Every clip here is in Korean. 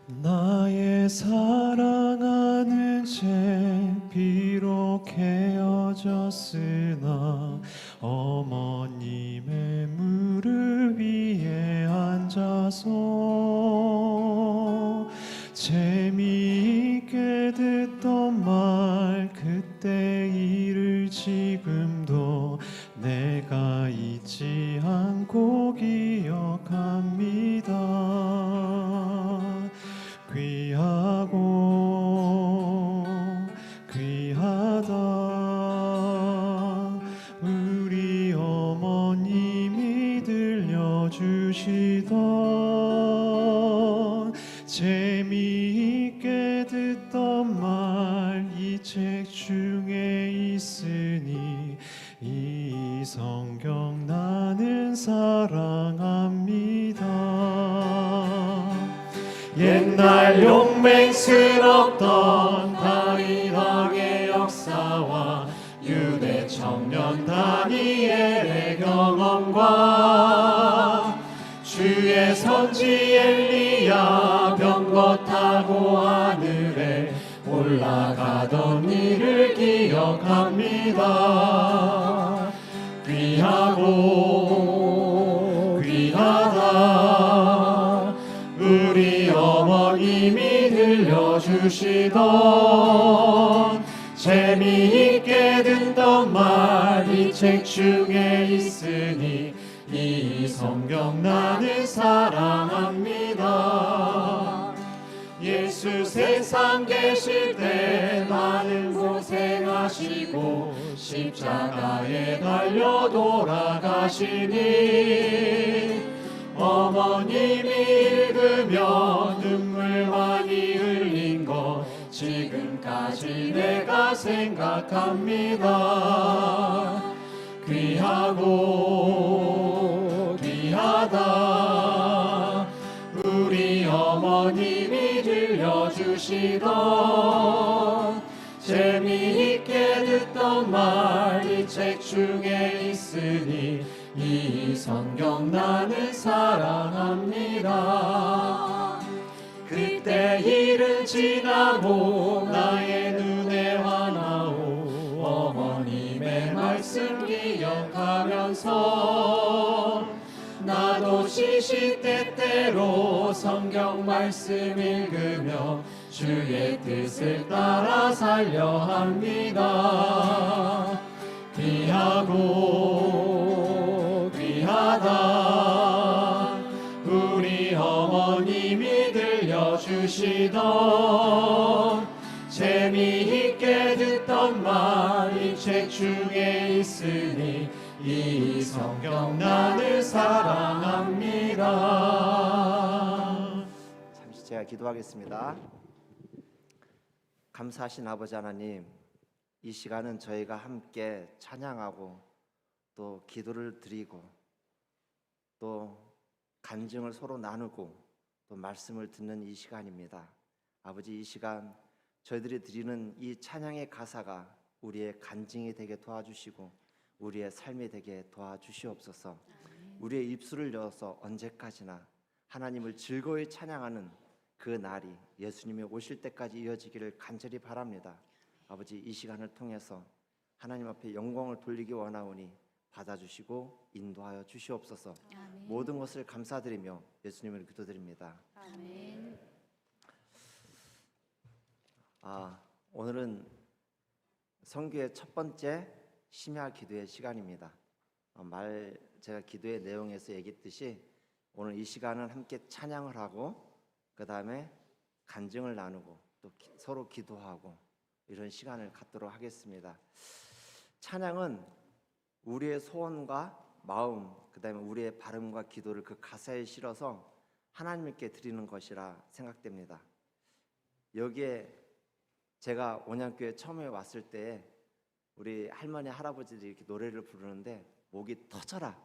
나의 사랑하는 제 비록 헤어졌으나 어머님의 무릎 위에 앉아서 재미있게 듣던 말 그때 일을 지금도 내가 잊지 않고 기억합니다. 귀하고 귀하다 우리 어머님이 들려주시던 재미있게 듣던 말 이 책 중에 있으니 이 성경 나는 사랑합니다. 옛날 용맹스럽던 다윗 왕의 역사와 유대 청년 다니엘의 경험과 주의 선지 엘리야 병거 타고 하늘에 올라가던 일을 기억합니다. 귀하고 귀하다 우리 어머님이 들려주시던 재미있게 듣던 말 이 책 중에 있으니 이 성경 나는 사랑합니다. 예수 세상 계실 때 많은 고생하시고 십자가에 달려 돌아가시니 어머님이 읽으며 눈물 많이 흘린 것 지금까지 내가 생각합니다. 귀하고 귀하다 우리 어머님이 들려주시던 재미있게 듣던 말 이 책 중에 있으니 이 성경 나는 사랑합니다. 그때 일은 지나고 나의 눈에 환하오 어머님의 말씀 기억하면서 나도 시시때때로 성경 말씀 읽으며 주의 뜻을 따라 살려 합니다. 귀하고 귀하다 우리 어머님이 들려주시던 재미있게 듣던 말 이 책 중에 있으니 이 성경 나를 사랑합니다. 잠시 제가 기도하겠습니다. 감사하신 아버지 하나님, 이 시간은 저희가 함께 찬양하고 또 기도를 드리고 또 간증을 서로 나누고 또 말씀을 듣는 이 시간입니다. 아버지, 이 시간 저희들이 드리는 이 찬양의 가사가 우리의 간증이 되게 도와주시고 우리의 삶이 되게 도와주시옵소서. 우리의 입술을 열어서 언제까지나 하나님을 즐거이 찬양하는 그 날이 예수님이 오실 때까지 이어지기를 간절히 바랍니다. 아버지, 이 시간을 통해서 하나님 앞에 영광을 돌리기 원하오니 받아주시고 인도하여 주시옵소서. 아멘. 모든 것을 감사드리며 예수님을 기도드립니다. 아멘. 오늘은 성교의 첫 번째 심야 기도의 시간입니다. 제가 기도의 내용에서 얘기했듯이 오늘 이 시간은 함께 찬양을 하고 그 다음에 간증을 나누고 또 서로 기도하고 이런 시간을 갖도록 하겠습니다. 찬양은 우리의 소원과 마음, 그 다음에 우리의 발음과 기도를 그 가사에 실어서 하나님께 드리는 것이라 생각됩니다. 여기에 제가 온양교회 처음에 왔을 때 우리 할머니 할아버지들이 이렇게 노래를 부르는데 목이 터져라,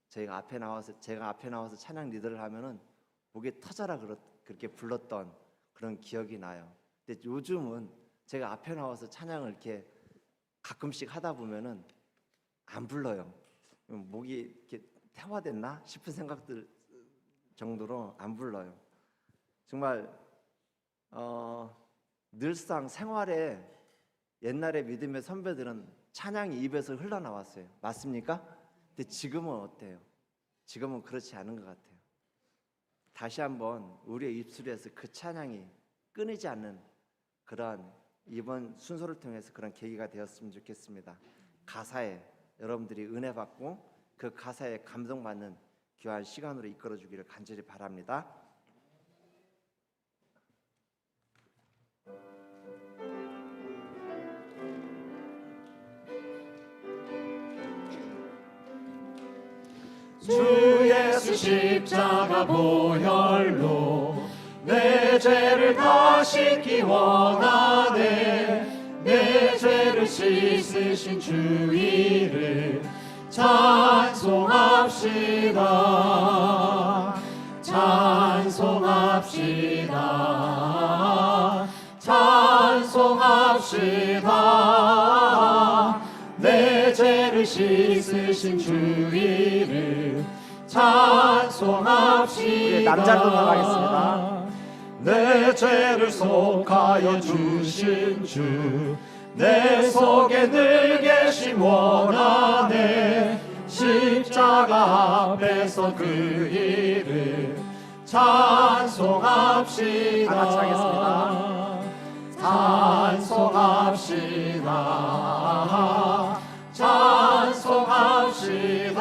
제가 앞에 나와서 찬양 리더를 하면은 목이 터져라 그렇게 불렀던 그런 기억이 나요. 근데 요즘은 제가 앞에 나와서 찬양을 이렇게 가끔씩 하다 보면은 안 불러요. 목이 이렇게 태화됐나 싶은 생각들 정도로 안 불러요. 정말 늘상 생활에 옛날에 믿음의 선배들은 찬양이 입에서 흘러나왔어요. 맞습니까? 근데 지금은 어때요? 지금은 그렇지 않은 것 같아요. 다시 한번 우리의 입술에서 그 찬양이 끊이지 않는 그러한 이번 순서를 통해서 그런 계기가 되었으면 좋겠습니다. 가사에 여러분들이 은혜 받고 그 가사에 감동받는 귀한 시간으로 이끌어 주기를 간절히 바랍니다. 주 예수 십자가 보혈로 내 죄를 다 씻기 원하네. 내 죄를 씻으신 주 이름 찬송합시다. 찬송합시다. 찬송합시다. 내 죄를 씻으신 주 이름 찬송합시다. 우리 남자로 나가겠습니다. 내 죄를 속하여 주신 주 내 속에 늘 계심 원하네. 십자가 앞에서 그 이름 찬송합시다. 다 같이 하겠습니다. 찬송합시다. 찬송합시다.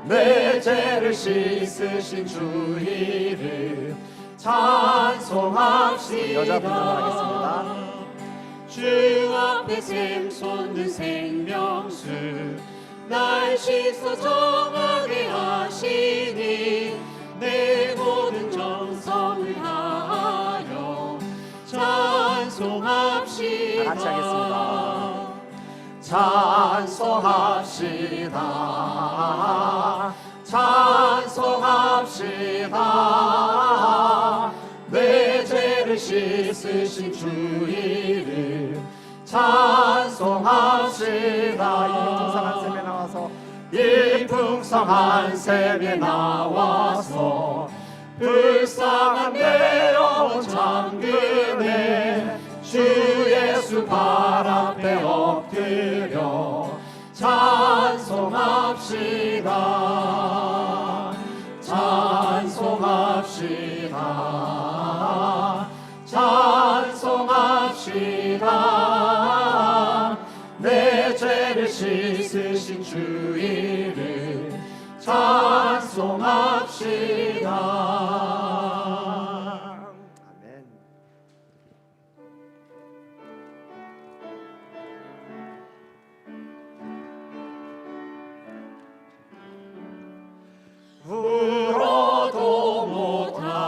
내 죄를 씻으신 주 이름 찬송합시다. 여자분들 하겠습니다. 주 앞에 샘솟는 생명수 날 씻어 정하게 하시니 내 모든 정성을 다하여 찬송합시다. 다 같이 하겠습니다. 찬송합시다. 찬송합시다. 내 죄를 씻으신 주 이름 찬송합시다. 풍성한 셈에 나와서 이 풍성한 셈에 나와서 불쌍한 내 영혼 잠그네. 주 예수 발 앞에 엎드려 찬송합시다. 찬송합시다. 찬송합시다. 내 죄를 씻으신 주 이름 찬송합시다. 아멘. 울어도 못하네.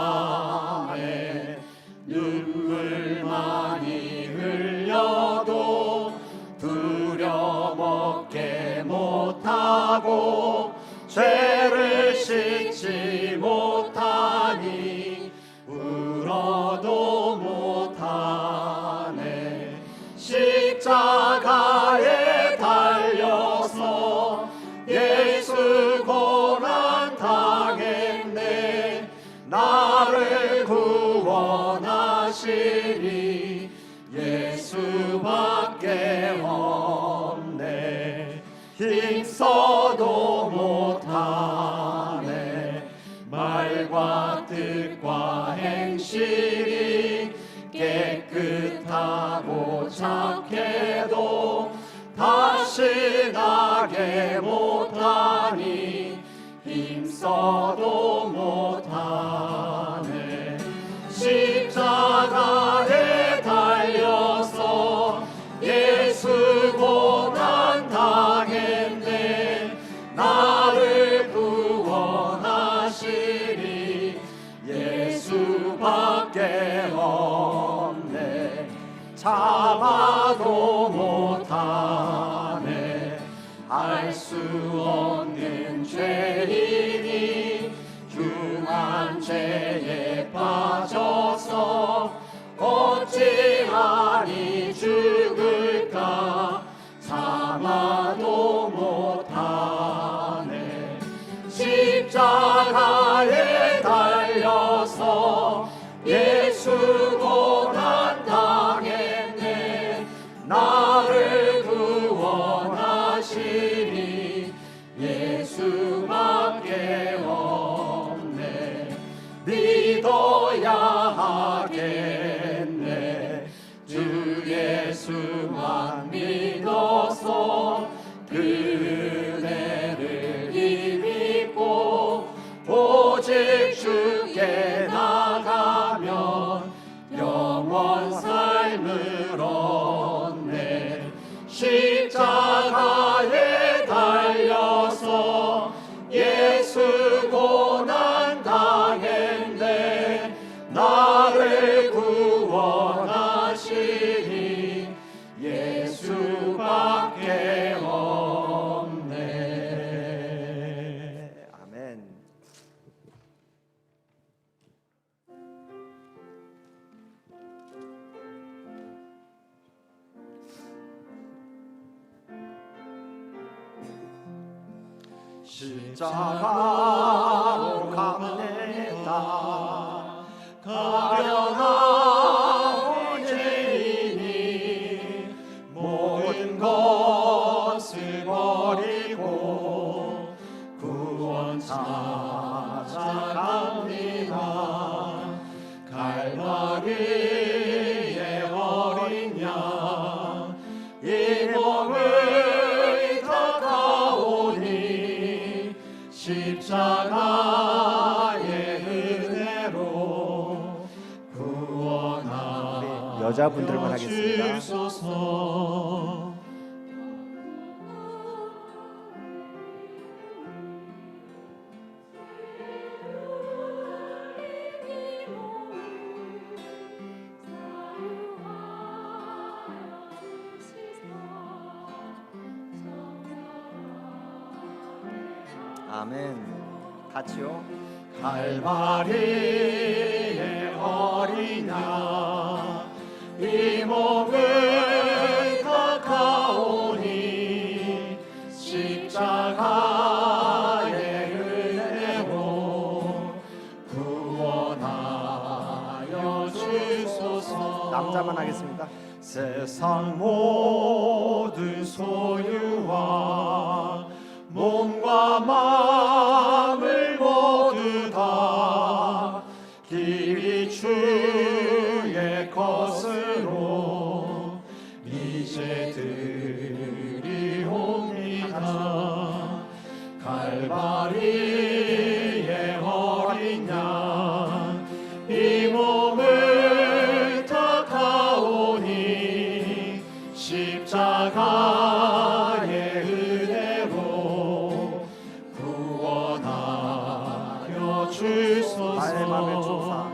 눈물 많이 흘려도 두려먹게 못하고 죄를 씻지 못하니 울어도 못하네. 십자가에 달려서 예수 고난 당했네. 나를 구원하시리 예수밖에 없네. 힘써도 못하네. 말과 뜻과 행실이 깨끗하고 착해도 다시 나게 못하니 힘써도 못하네. 십자가에 달려서 예수 고난 당했네. 나를 구원하시리 예수밖에 없네. 잡아도 못하네. 알 수 없는 죄인이 흉한 죄 십자가로 갑니다. 가련하오 죄인이 모든 것을 버리고 구원 찾아갑니다. 갈마리의 어린 양 이 몸을 닦아오니 십자가의 은혜로 구원하여 여자분들만 하겠습니다. 주소서. 아멘. 같이요. 갈마리의 어린 양 이 몸을 닦아오니 십자가의 은혜로 구원하여 주소서. 남자만 하겠습니다. 세상 모든 소유와 몸과 마음을 모두 다 길이 주의 것으로 이제 드리옵니다. 갈마리의 어린 양 이 몸을 닦아오니 십자가의 은혜로 구원하여 주소서.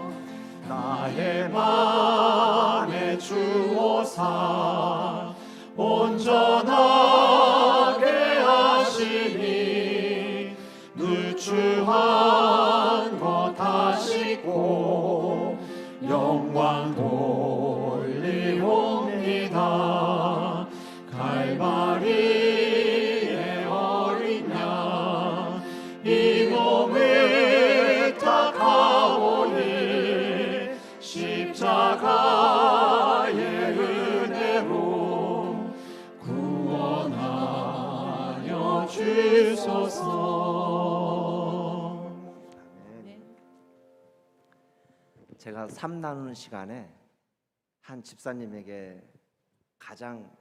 나의 맘에 주옵사 온전하게 하시니 누추한 것 하시고 영광 돌리옵니다. 갈마리의 어린 양 이 몸을 닦아오니 십자가의 은혜로 구원하여 주소서. 제가 삶 나누는 시간에 한 집사님에게 가장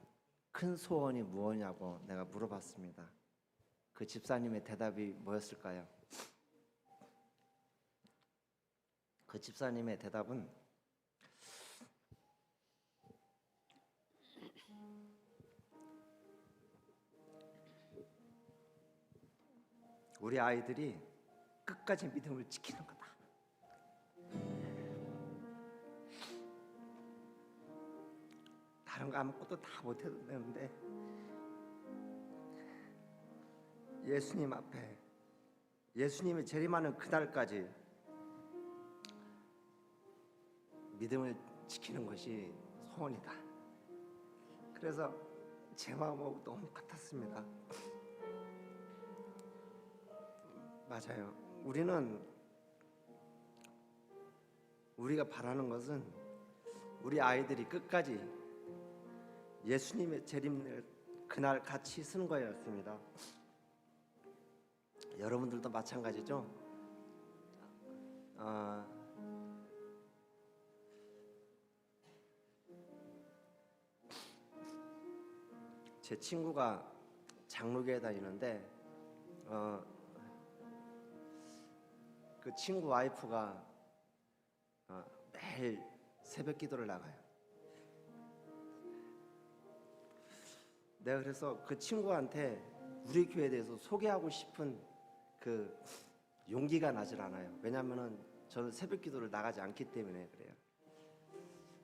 큰 소원이 무엇이냐고 내가 물어봤습니다. 그 집사님의 대답이 뭐였을까요? 그 집사님의 대답은 우리 아이들이 끝까지 믿음을 지키는 거다. 다른 거 아무것도 다 못해도 되는데 예수님 앞에 예수님이 재림하는 그날까지 믿음을 지키는 것이 소원이다. 그래서 제 마음하고 너무 같았습니다. 맞아요. 우리가 바라는 것은 우리 아이들이 끝까지 예수님의 재림을 그날 같이 쓰는 거였습니다. 여러분들도 마찬가지죠. 제 친구가 장로교에 다니는데 그 친구 와이프가 매일 새벽 기도를 나가요. 내가 그래서 그 친구한테 우리 교회에 대해서 소개하고 싶은 그 용기가 나질 않아요. 왜냐하면은 저는 새벽 기도를 나가지 않기 때문에 그래요.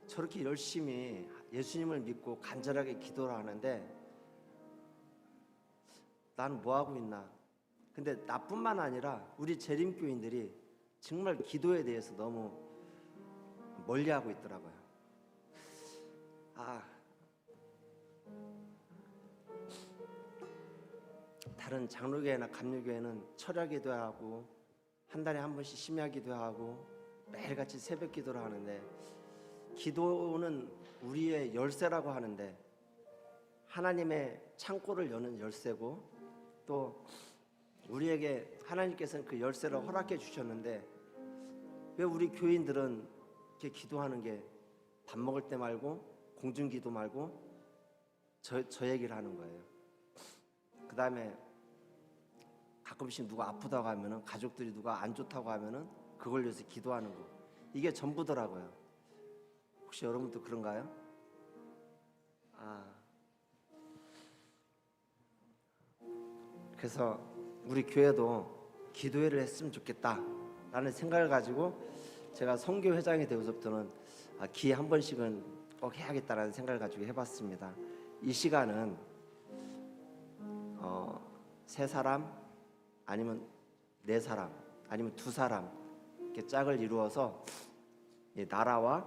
저렇게 열심히 예수님을 믿고 간절하게 기도를 하는데 나는 뭐 하고 있나? 근데 나뿐만 아니라 우리 재림교인들이 정말 기도에 대해서 너무 멀리하고 있더라고요. 다른 장로교회나 감리교회는 철야 기도하고 한 달에 한 번씩 심야 기도하고 매일같이 새벽 기도를 하는데, 기도는 우리의 열쇠라고 하는데 하나님의 창고를 여는 열쇠고, 또 우리에게 하나님께서는 그 열쇠를 허락해 주셨는데 왜 우리 교인들은 이렇게 기도하는 게 밥 먹을 때 말고 공중기도 말고 저 얘기를 하는 거예요. 그 다음에 가끔씩 누가 아프다고 하면은, 가족들이 누가 안 좋다고 하면은 그걸 위해서 기도하는 거, 이게 전부더라고요. 혹시 여러분도 그런가요? 그래서 우리 교회도 기도회를 했으면 좋겠다라는 생각을 가지고 제가 선교회장이 되고서부터는 기회 한 번씩은 꼭 해야겠다라는 생각을 가지고 해봤습니다. 이 시간은 세 사람 아니면 네 사람 아니면 두 사람 이렇게 짝을 이루어서 이 나라와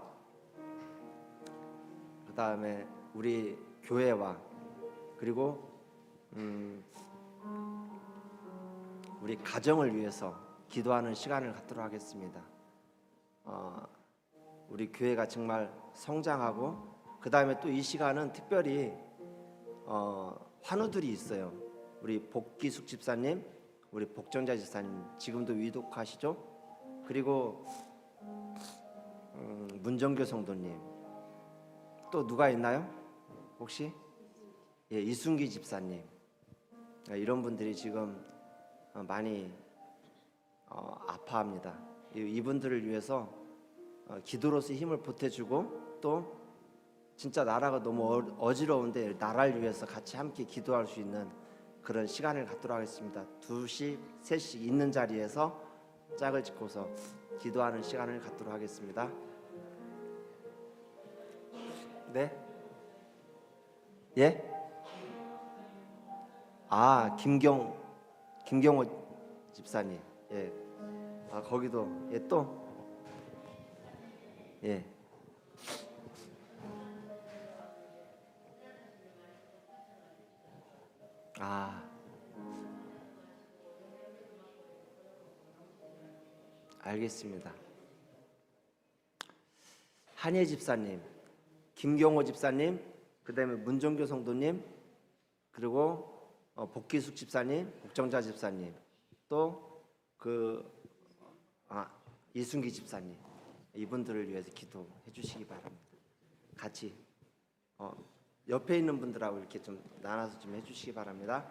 그 다음에 우리 교회와 그리고 우리 가정을 위해서 기도하는 시간을 갖도록 하겠습니다. 우리 교회가 정말 성장하고, 그 다음에 또 이 시간은 특별히 환우들이 있어요. 우리 복기숙 집사님, 우리 복정자 집사님 지금도 위독하시죠? 그리고 문정교 성도님, 또 누가 있나요? 혹시? 예, 이순기 집사님, 이런 분들이 지금 많이 아파합니다. 이분들을 위해서 기도로서 힘을 보태주고, 또 진짜 나라가 너무 어지러운데 나라를 위해서 같이 함께 기도할 수 있는 그런 시간을 갖도록 하겠습니다. 2시, 3시 있는 자리에서 짝을 짓고서 기도하는 시간을 갖도록 하겠습니다. 네? 예? 김경호 집사님, 예, 거기도 예, 또 예, 알겠습니다. 한예 집사님, 김경호 집사님, 그다음에 문정교 성도님, 그리고 복기숙 집사님, 복정자 집사님, 또 이순기 집사님, 이분들을 위해서 기도해 주시기 바랍니다. 같이 옆에 있는 분들하고 이렇게 좀 나눠서 좀 해주시기 바랍니다.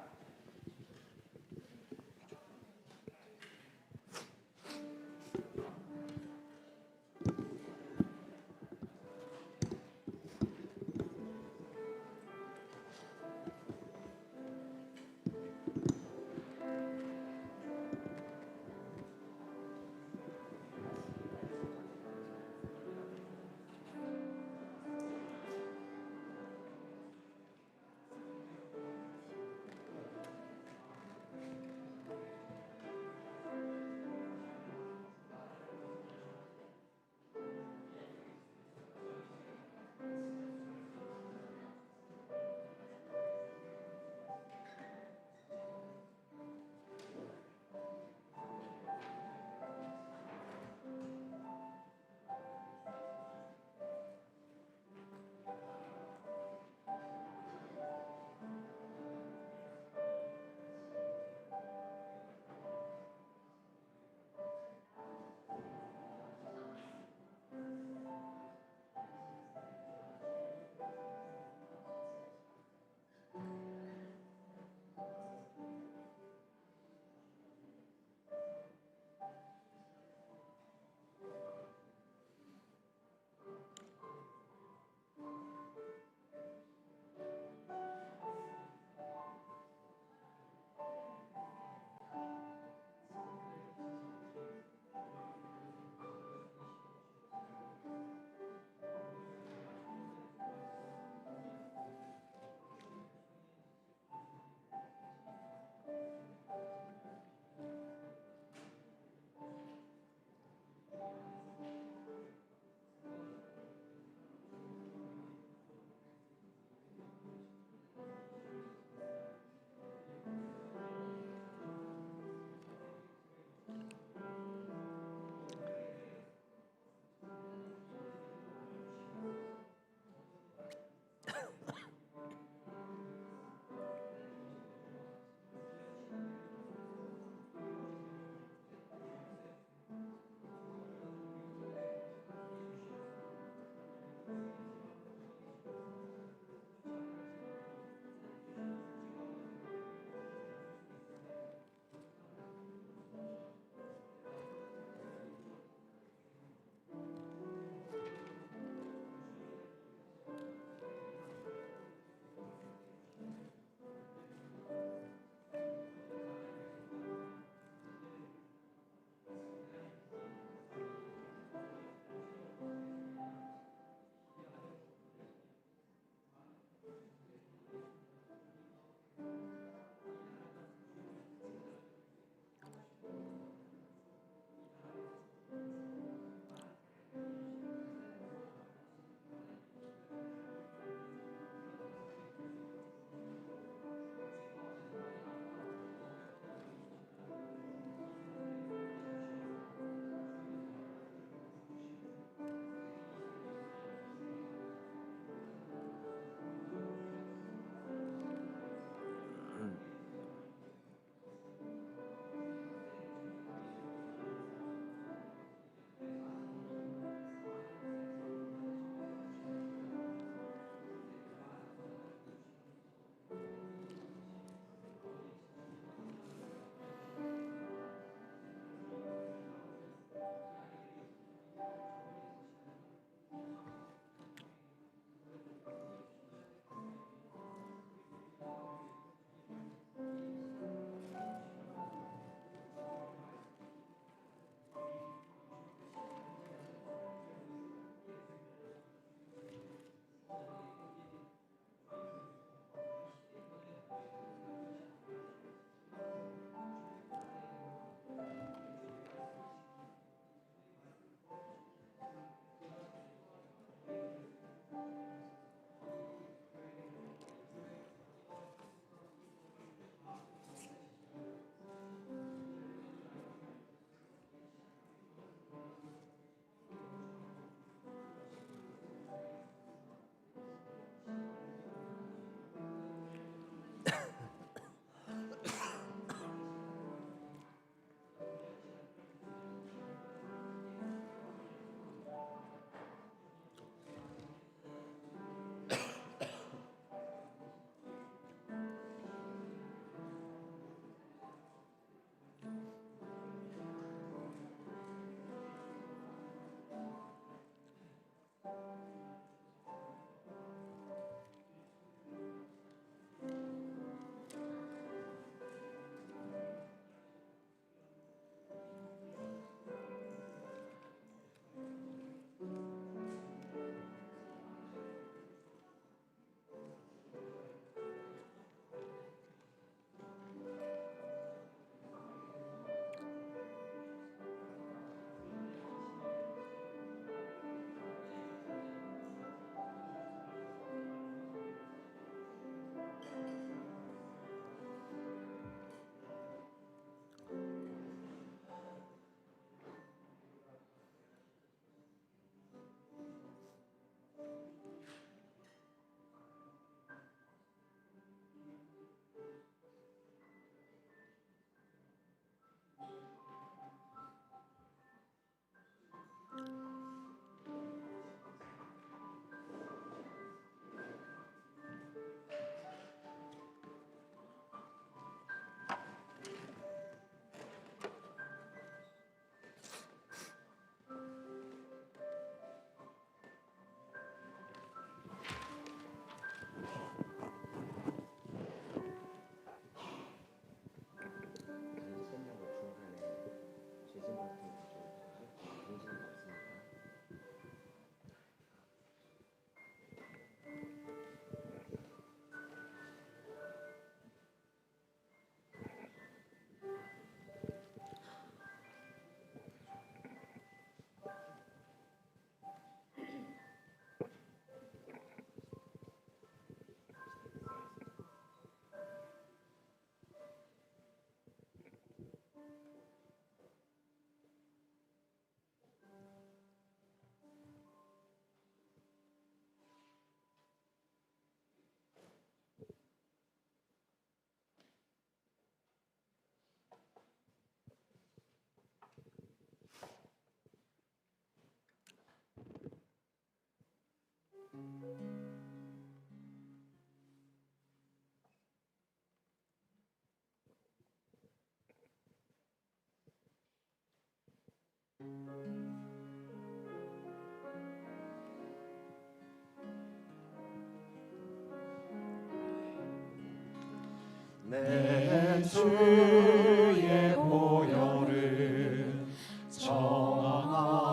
내 주의 보혈을 정하고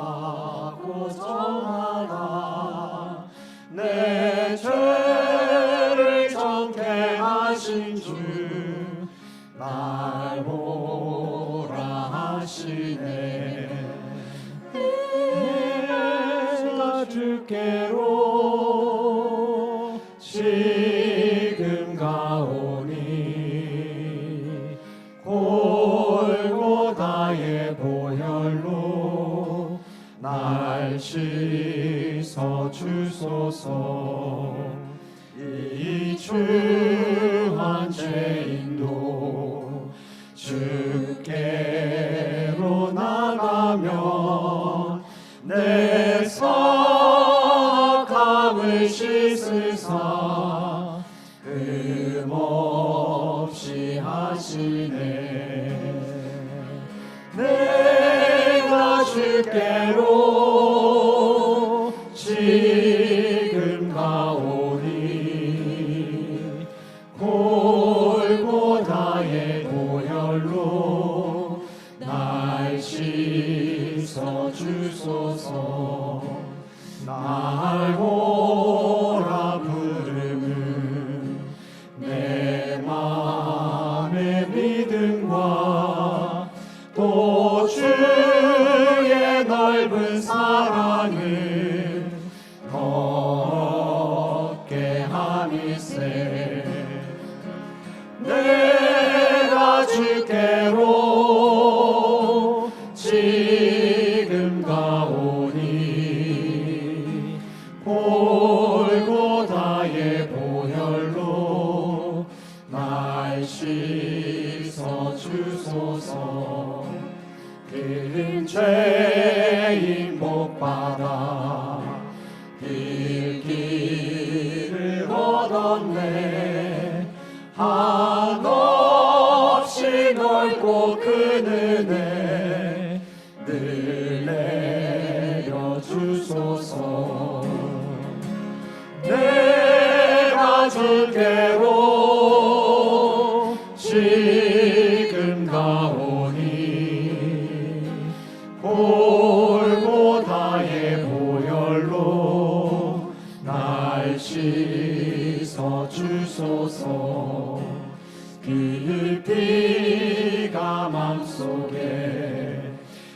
정하라. 내 죄를 정케 하신 주 날 보라 하시네. 내가 주께로 지금 가오니 골고다의 보혈로 날 씻어 주소서. 이 주한 죄인도 주께로 나가면 내 선악함을 씻으사 흠없이 하시네. 내가 주께로 지금 가오니 골고다의 보혈로 날 씻어 주소서. 날 보라 부르는 내 맘의 믿음과 또 주의 넓은 사랑을 얻게 함일세. 내가 주께로 지금 가오니 골고다의 보혈로 날 씻어 주소서. 그 죄인 못 받아 길 길을 얻었네. 한없이 넓고 큰 은혜 늘 내려주소서. 내가 주께로 지금 가오니 골고다의 보혈로 날 씻어 주소서. 그 피가 맘속에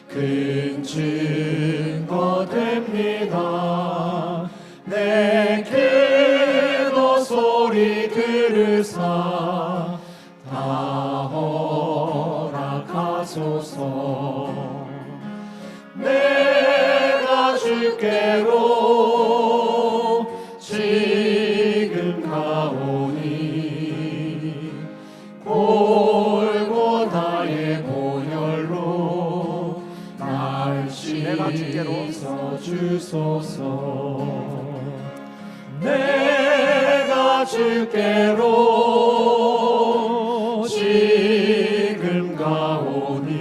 큰 증거 됩니다. 내 기도 소리 들으사 다 허락하소서. 내가 주께로 지금 가오니 골고다의 보혈로 날 씻어 주소서. 내가 주께로 지금 가오니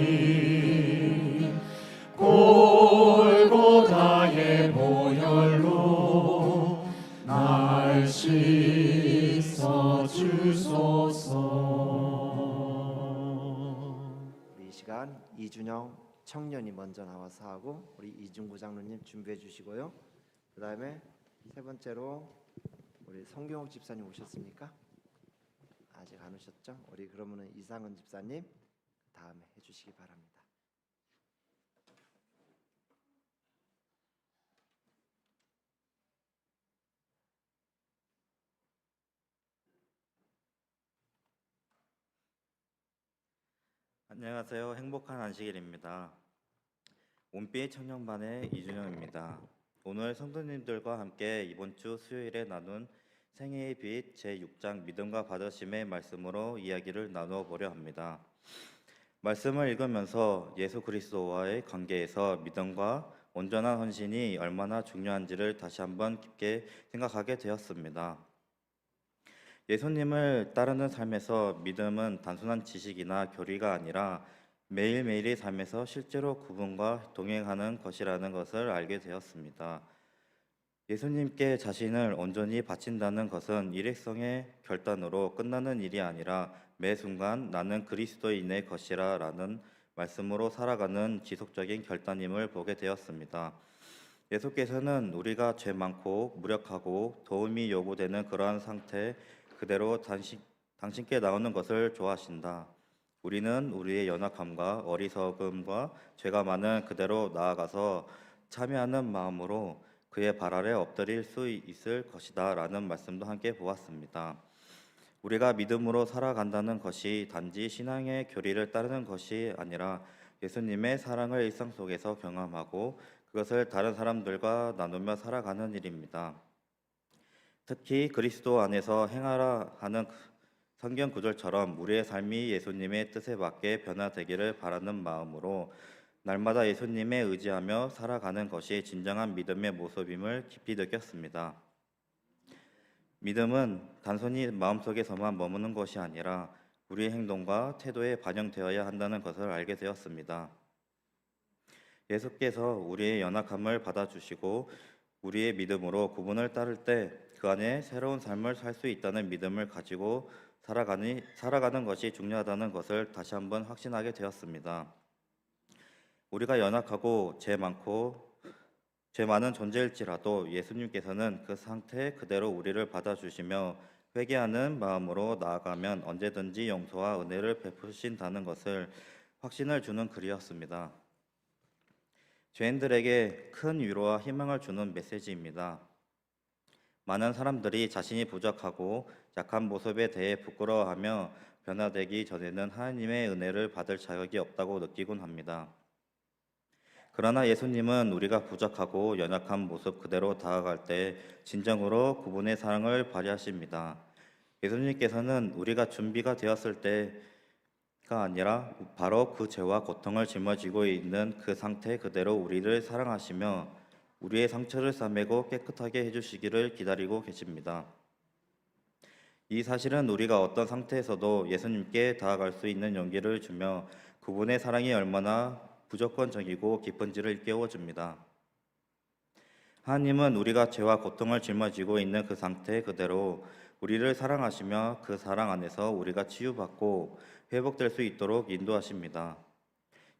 골고다의 보혈로 날 씻어 주소서. 우리 이 시간 이준영 청년이 먼저 나와서 하고 우리 이중구 장로님 준비해 주시고요. 그 다음에 세 번째로 우리 성경욱 집사님 오셨습니까? 아직 안 오셨죠? 우리 그러면은 이상은 집사님 다음에 해주시기 바랍니다. 안녕하세요. 행복한 안식일입니다. 온빛 청년반의 이준영입니다. 오늘 성도님들과 함께 이번 주 수요일에 나눈 생애의 빛 제6장 믿음과 받으심의 말씀으로 이야기를 나누어 보려 합니다. 말씀을 읽으면서 예수 그리스도와의 관계에서 믿음과 온전한 헌신이 얼마나 중요한지를 다시 한번 깊게 생각하게 되었습니다. 예수님을 따르는 삶에서 믿음은 단순한 지식이나 교리가 아니라 매일매일의 삶에서 실제로 그분과 동행하는 것이라는 것을 알게 되었습니다. 예수님께 자신을 온전히 바친다는 것은 일회성의 결단으로 끝나는 일이 아니라 매 순간 나는 그리스도인의 것이라 라는 말씀으로 살아가는 지속적인 결단임을 보게 되었습니다. 예수께서는 우리가 죄 많고 무력하고 도움이 요구되는 그러한 상태 그대로 당신께 나오는 것을 좋아하신다. 우리는 우리의 연약함과 어리석음과 죄가 많은 그대로 나아가서 참여하는 마음으로 그의 발 아래 엎드릴 수 있을 것이다 라는 말씀도 함께 보았습니다. 우리가 믿음으로 살아간다는 것이 단지 신앙의 교리를 따르는 것이 아니라 예수님의 사랑을 일상 속에서 경험하고 그것을 다른 사람들과 나누며 살아가는 일입니다. 특히 그리스도 안에서 행하라 하는 성경 구절처럼 우리의 삶이 예수님의 뜻에 맞게 변화되기를 바라는 마음으로 날마다 예수님에 의지하며 살아가는 것이 진정한 믿음의 모습임을 깊이 느꼈습니다. 믿음은 단순히 마음속에서만 머무는 것이 아니라 우리의 행동과 태도에 반영되어야 한다는 것을 알게 되었습니다. 예수께서 우리의 연약함을 받아주시고 우리의 믿음으로 그분을 따를 때 그 안에 새로운 삶을 살 수 있다는 믿음을 가지고 살아가는 것이 중요하다는 것을 다시 한번 확신하게 되었습니다. 우리가 연약하고 죄 많은 존재일지라도 예수님께서는 그 상태 그대로 우리를 받아주시며 회개하는 마음으로 나아가면 언제든지 용서와 은혜를 베푸신다는 것을 확신을 주는 글이었습니다. 죄인들에게 큰 위로와 희망을 주는 메시지입니다. 많은 사람들이 자신이 부족하고 약한 모습에 대해 부끄러워하며 변화되기 전에는 하나님의 은혜를 받을 자격이 없다고 느끼곤 합니다. 그러나 예수님은 우리가 부족하고 연약한 모습 그대로 다가갈 때 진정으로 그분의 사랑을 발휘하십니다. 예수님께서는 우리가 준비가 되었을 때가 아니라 바로 그 죄와 고통을 짊어지고 있는 그 상태 그대로 우리를 사랑하시며 우리의 상처를 싸매고 깨끗하게 해주시기를 기다리고 계십니다. 이 사실은 우리가 어떤 상태에서도 예수님께 다가갈 수 있는 용기를 주며 그분의 사랑이 얼마나 무조건적이고 깊은지를 일깨워줍니다. 하나님은 우리가 죄와 고통을 짊어지고 있는 그 상태 그대로 우리를 사랑하시며 그 사랑 안에서 우리가 치유받고 회복될 수 있도록 인도하십니다.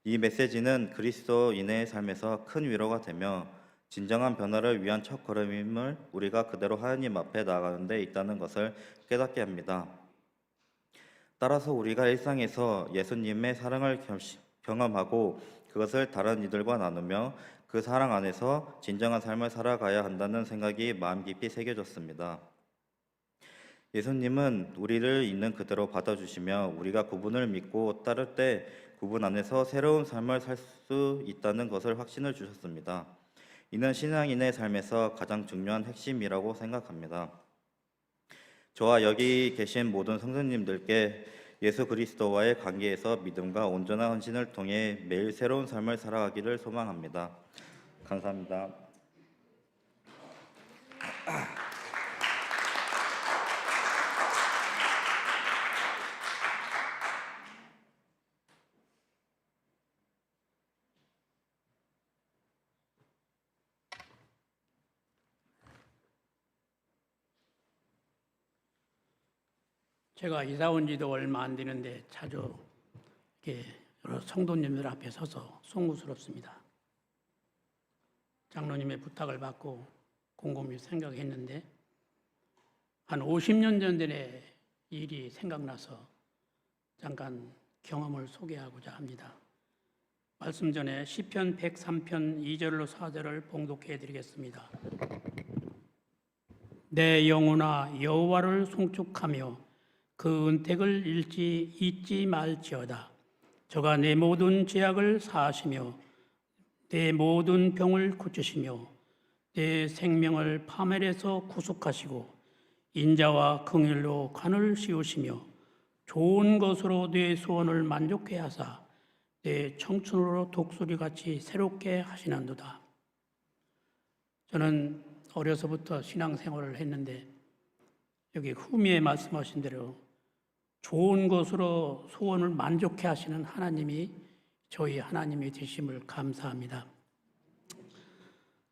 이 메시지는 그리스도인의 삶에서 큰 위로가 되며 진정한 변화를 위한 첫걸음임을 우리가 그대로 하나님 앞에 나아가는 데 있다는 것을 깨닫게 합니다. 따라서 우리가 일상에서 예수님의 사랑을 경험하고 그것을 다른 이들과 나누며 그 사랑 안에서 진정한 삶을 살아가야 한다는 생각이 마음 깊이 새겨졌습니다. 예수님은 우리를 있는 그대로 받아주시며 우리가 그분을 믿고 따를 때 그분 안에서 새로운 삶을 살 수 있다는 것을 확신을 주셨습니다. 이는 신앙인의 삶에서 가장 중요한 핵심이라고 생각합니다. 저와 여기 계신 모든 성도님들께 예수 그리스도와의 관계에서 믿음과 온전한 헌신을 통해 매일 새로운 삶을 살아가기를 소망합니다. 감사합니다. 제가 이사 온 지도 얼마 안 되는데 자주 이렇게 여러 성도님들 앞에 서서 송구스럽습니다. 장로님의 부탁을 받고 곰곰이 생각했는데 한 50년 전의 일이 생각나서 잠깐 경험을 소개하고자 합니다. 말씀 전에 시편 103편 2절로 4절을 봉독해 드리겠습니다. 내 영혼아 여호와를 송축하며 그 은택을 잊지 말지어다. 저가 내 모든 죄악을 사하시며 내 모든 병을 고치시며 내 생명을 파멸에서 구속하시고 인자와 긍휼로 관을 씌우시며 좋은 것으로 내 소원을 만족해 하사 내 청춘으로 독수리같이 새롭게 하시는도다. 저는 어려서부터 신앙생활을 했는데 여기 후미에 말씀하신 대로 좋은 것으로 소원을 만족해 하시는 하나님이 저희 하나님이 되심을 감사합니다.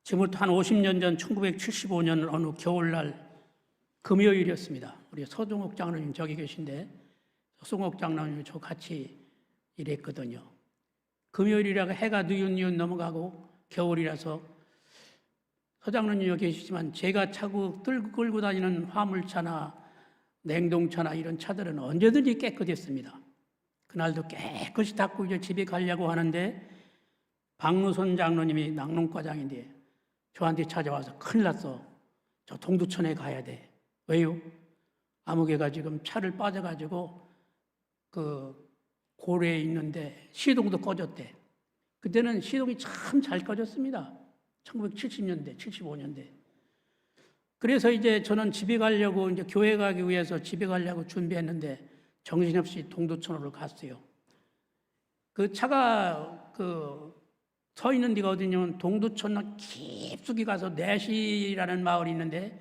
지금부터 한 50년 전 1975년 어느 겨울날 금요일이었습니다. 우리 서종욱 장로님 저기 계신데 송옥 장로님이 저 같이 일했거든요. 금요일이라고 해가 뉘엿뉘엿 넘어가고 겨울이라서 서장로님 여기 계시지만 제가 차고 끌고 다니는 화물차나 냉동차나 이런 차들은 언제든지 깨끗했습니다. 그날도 깨끗이 닦고 이제 집에 가려고 하는데 박무선 장로님이 낙농과장인데 저한테 찾아와서 큰일 났어. 저 동두천에 가야 돼. 왜요? 아무개가 지금 차를 빠져가지고 그 고래에 있는데 시동도 꺼졌대. 그때는 시동이 참 잘 꺼졌습니다. 1970년대, 75년대. 그래서 이제 저는 집에 가려고 이제 교회 가기 위해서 집에 가려고 준비했는데 정신없이 동두천으로 갔어요. 그 차가 서 있는 데가 어디냐면 동두천 깊숙이 가서 내시라는 마을이 있는데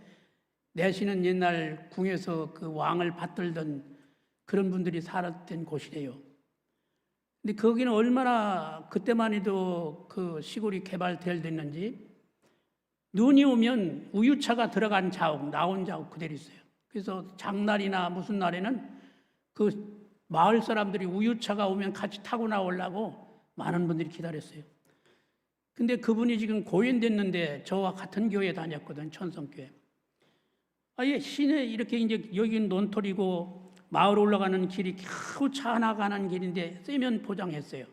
내시는 옛날 궁에서 그 왕을 받들던 그런 분들이 살았던 곳이래요. 근데 거기는 얼마나 그때만 해도 그 시골이 개발됐는지 눈이 오면 우유차가 들어간 자국, 나온 자국 그대로 있어요. 그래서 장날이나 무슨 날에는 그 마을 사람들이 우유차가 오면 같이 타고 나오려고 많은 분들이 기다렸어요. 근데 그분이 지금 고인 됐는데 저와 같은 교회에 다녔거든, 천성교회. 아예 시내 이렇게 이제 여기는 논토리고 마을 올라가는 길이 겨우 차 하나 가는 길인데 세면 포장했어요.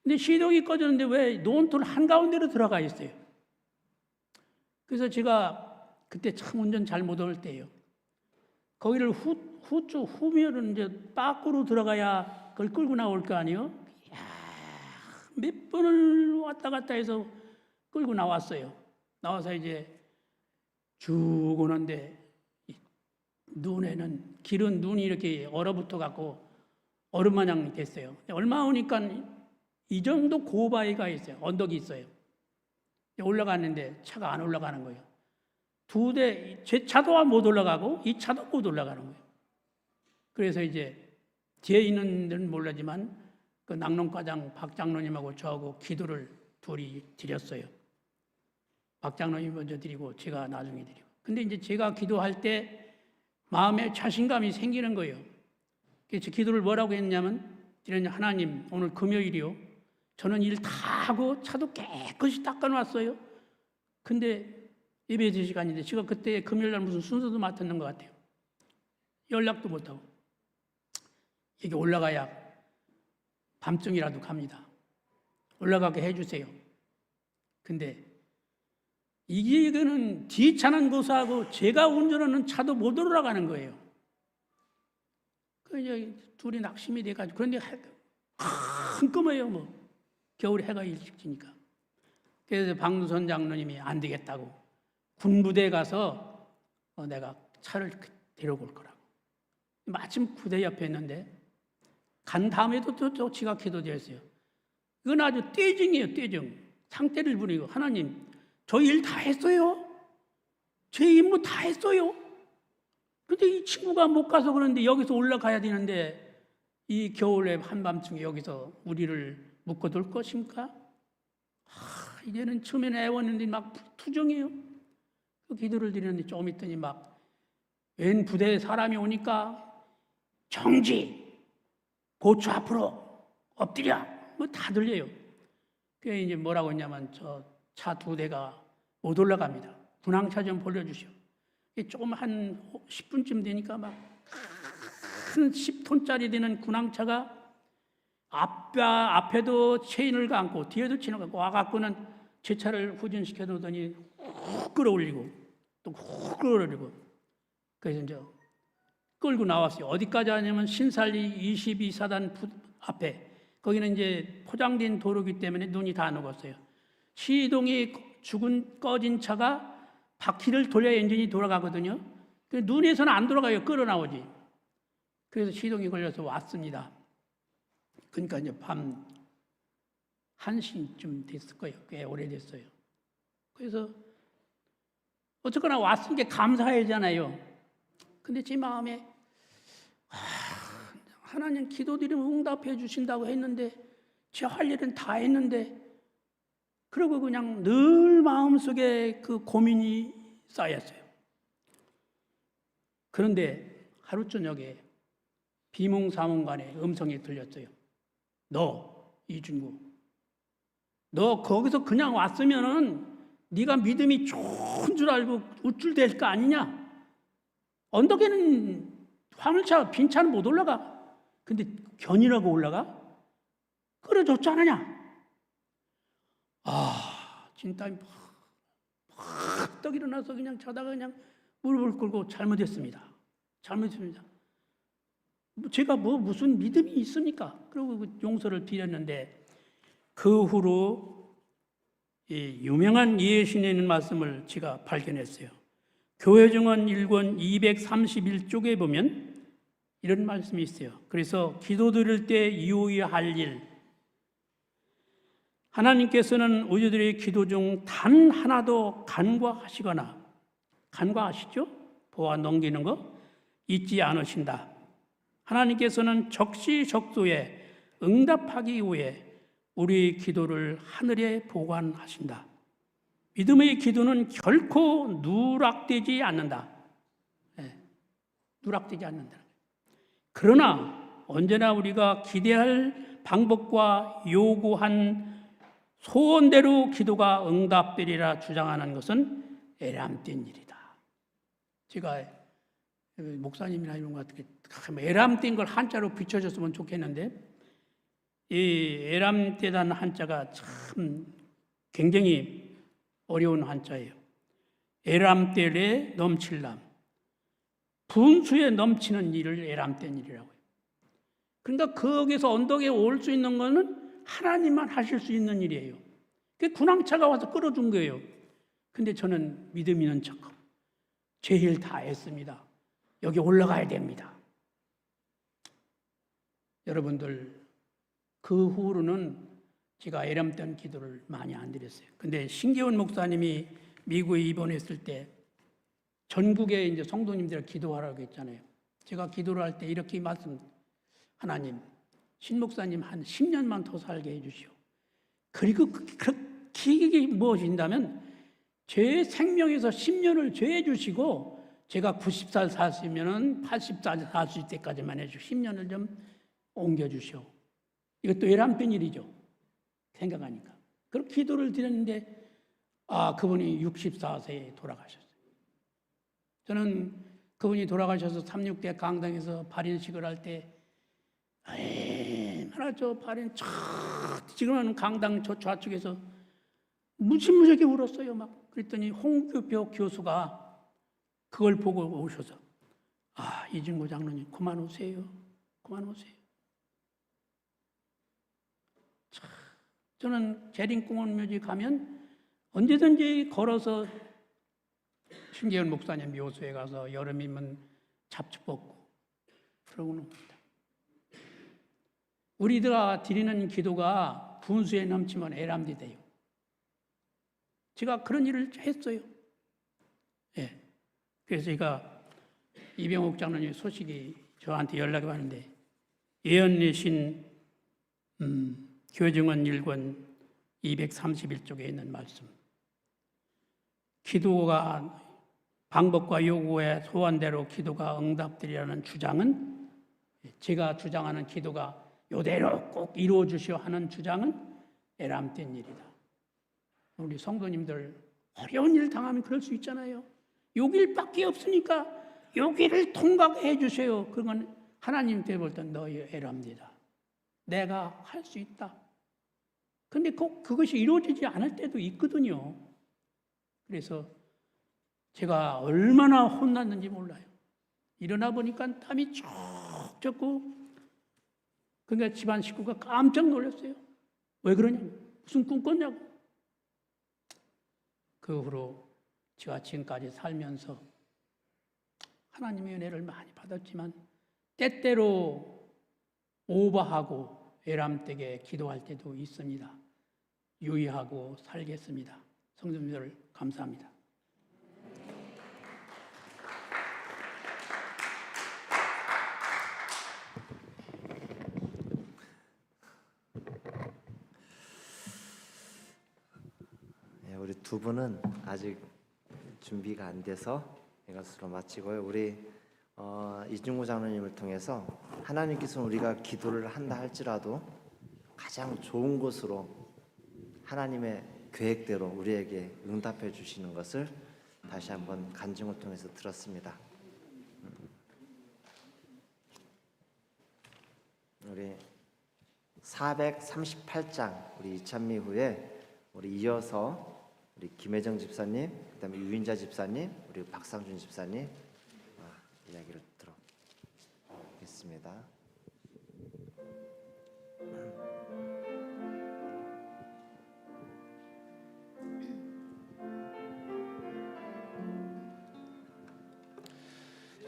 근데 시동이 꺼졌는데 왜 논토 한가운데로 들어가 있어요. 그래서 제가 그때 참 운전 잘 못할 때예요. 거기를 후면은 이제 밖으로 들어가야 그걸 끌고 나올 거 아니에요? 몇 번을 왔다 갔다 해서 끌고 나왔어요. 나와서 이제 쭉 오는데 눈에는 길은 눈이 이렇게 얼어붙어 갖고 얼음 마냥 됐어요. 얼마 오니까 이 정도 고바위가 있어요. 언덕이 있어요. 올라갔는데 차가 안 올라가는 거예요. 두 대, 제 차도 못 올라가고 이 차도 못 올라가는 거예요. 그래서 이제 뒤에 있는 데는 몰라지만 그 낙농과장 박 장로님하고 저하고 기도를 둘이 드렸어요. 박 장로님이 먼저 드리고 제가 나중에 드리고. 근데 이제 제가 기도할 때 마음에 자신감이 생기는 거예요. 그래서 기도를 뭐라고 했냐면 하나님 오늘 금요일이요. 저는 일 다 하고 차도 깨끗이 닦아놨어요. 근데 예배 시간인데 제가 그때 금요일날 무슨 순서도 맡았는 것 같아요. 연락도 못하고. 여기 올라가야 밤중이라도 갑니다. 올라가게 해주세요. 근데 이게는 뒤차는 고사하고 제가 운전하는 차도 못 올라가는 거예요. 그냥 둘이 낙심이 돼가지고 그런데 한꺼번에요 뭐 겨울에 해가 일찍 지니까. 그래서 박무선 장로님이 안 되겠다고 군부대에 가서 내가 차를 데려올 거라고. 마침 부대 옆에 있는데 간 다음에도 또 지각해도 되었어요. 이건 아주 떼증이에요, 떼증. 상태를 부리고 하나님 저 일 다 했어요. 제 임무 다 했어요. 근데 이 친구가 못 가서 그러는데 여기서 올라가야 되는데 이 겨울에 한밤중에 여기서 우리를 묶어둘 것입니까? 이제는 처음에는 애웠는데 막 투정해요. 그 기도를 드리는데 좀 있더니 막 웬 부대에 사람이 오니까 정지, 고추 앞으로 엎드려 뭐 다 들려요. 그게 이제 뭐라고 했냐면 저 차 두 대가 못 올라갑니다. 분황차 좀 돌려주시오. 조금 한 10분쯤 되니까 막 큰 10톤짜리 되는 군항차가 앞에도 체인을 감고 뒤에도 체인을 감고 와갖고는 제 차를 후진시켜 놓더니 훅 끌어올리고 또 훅 끌어올리고 그래서 이제 끌고 나왔어요. 어디까지 하냐면 신살리 22사단 앞에 거기는 이제 포장된 도로기 때문에 눈이 다 녹았어요. 시동이 꺼진 차가 바퀴를 돌려야 엔진이 돌아가거든요. 눈에서는 안 돌아가요. 끌어나오지. 그래서 시동이 걸려서 왔습니다. 그러니까 이제 밤 1시쯤 됐을 거예요. 꽤 오래됐어요. 그래서 어쨌거나 왔으니까 감사하잖아요. 근데 제 마음에 하나님 기도드리면 응답해 주신다고 했는데 제 할 일은 다 했는데 그리고 그냥 늘 마음속에 그 고민이 쌓였어요. 그런데 하루 저녁에 비몽사몽간에 음성이 들렸어요. 너 이준구, 너 거기서 그냥 왔으면은 네가 믿음이 좋은 줄 알고 우쭐댈 거 아니냐? 언덕에는 화물차, 빈 차는 못 올라가. 근데 견이라고 올라가? 끌어줬지 않느냐? 아, 진땀이 팍 떡 일어나서 그냥 자다가 그냥 무릎을 꿇고 잘못했습니다. 잘못했습니다. 제가 무슨 믿음이 있습니까? 그리고 용서를 빌었는데 그 후로 이 유명한 예수님의 있는 말씀을 제가 발견했어요. 교회증언 1권 231쪽에 보면 이런 말씀이 있어요. 그래서 기도 드릴 때 유의할 일, 하나님께서는 우리들의 기도 중 단 하나도 간과하시죠? 보아 넘기는 거 잊지 않으신다. 하나님께서는 적시적소에 응답하기 위해 우리 기도를 하늘에 보관하신다. 믿음의 기도는 결코 누락되지 않는다. 네, 누락되지 않는다. 그러나 언제나 우리가 기대할 방법과 요구한 소원대로 기도가 응답되리라 주장하는 것은 에람된 일이다. 제가 목사님이나 이런 것 같은 에람된 걸 한자로 비춰줬으면 좋겠는데 이 에람되다는 한자가 참 굉장히 어려운 한자예요. 에람되에 넘칠람, 분수에 넘치는 일을 에람된 일이라고 해요. 그러니까 거기서 언덕에 올 수 있는 거는 하나님만 하실 수 있는 일이에요. 그 군항차가 와서 끌어준 거예요. 근데 저는 믿음 있는 척 제일 다 했습니다. 여기 올라가야 됩니다. 여러분들 그 후로는 제가 에람된 기도를 많이 안 드렸어요. 근데 신기원 목사님이 미국에 입원했을 때 전국에 이제 성도님들 기도하라고 했잖아요. 제가 기도를 할 때 이렇게 하나님, 신 목사님 한 10년만 더 살게 해주시오. 그리고 그렇게 무엇인다면 제 생명에서 10년을 죄해 주시고 제가 90살 사시면은 80살 사실 때까지만 해주시고 10년을 좀 옮겨주시오. 이것도 에람된 일이죠. 생각하니까. 그렇게 기도를 드렸는데 그분이 64세에 돌아가셨어요. 저는 그분이 돌아가셔서 36대 강당에서 발인식을 할 때 얼마나 저 발인 지금 강당 저 좌측에서 무지무지하게 울었어요. 막 그랬더니 홍규표 교수가 그걸 보고 오셔서 이진구 장로님 그만 오세요. 그만 오세요. 저는 재림공원묘지 가면 언제든지 걸어서 신기현 목사님 묘소에 가서 여름이면 잡초 뽑고 그러고는 옵니다. 우리가 드리는 기도가 분수에 넘치면 에람디 돼요. 제가 그런 일을 했어요. 예. 그래서 제가 이병옥 장로님 소식이 저한테 연락이 왔는데 예언내신 교회증언 1권 231쪽에 있는 말씀. 기도가 방법과 요구의 소원대로 기도가 응답되리라는 주장은 제가 주장하는 기도가 이대로 꼭 이루어 주시오 하는 주장은 에람된 일이다. 우리 성도님들 어려운 일 당하면 그럴 수 있잖아요. 요 길밖에 없으니까 요 길을 통과해 주세요. 그건 하나님께 볼 때 너희 에람니다. 내가 할 수 있다. 근데 그것이 이루어지지 않을 때도 있거든요. 그래서 제가 얼마나 혼났는지 몰라요. 일어나 보니까 땀이 쭉 젖고 그러니까 집안 식구가 깜짝 놀랐어요. 왜 그러냐고. 무슨 꿈 꿨냐고. 그 후로 제가 지금까지 살면서 하나님의 은혜를 많이 받았지만 때때로 오버하고 에람되게 기도할 때도 있습니다. 유의하고 살겠습니다. 성도님들 감사합니다. 우리 두 분은 아직 준비가 안 돼서 이것으로 마치고요. 우리 이중구 장로님을 통해서 하나님께서는 우리가 기도를 한다 할지라도 가장 좋은 곳으로 하나님의 계획대로 우리에게 응답해 주시는 것을 다시 한번 간증을 통해서 들었습니다. 우리 438장 우리 이찬미 후에 우리 이어서 우리 김혜정 집사님, 그다음에 유인자 집사님, 우리 박상준 집사님 이야기를 들어보겠습니다.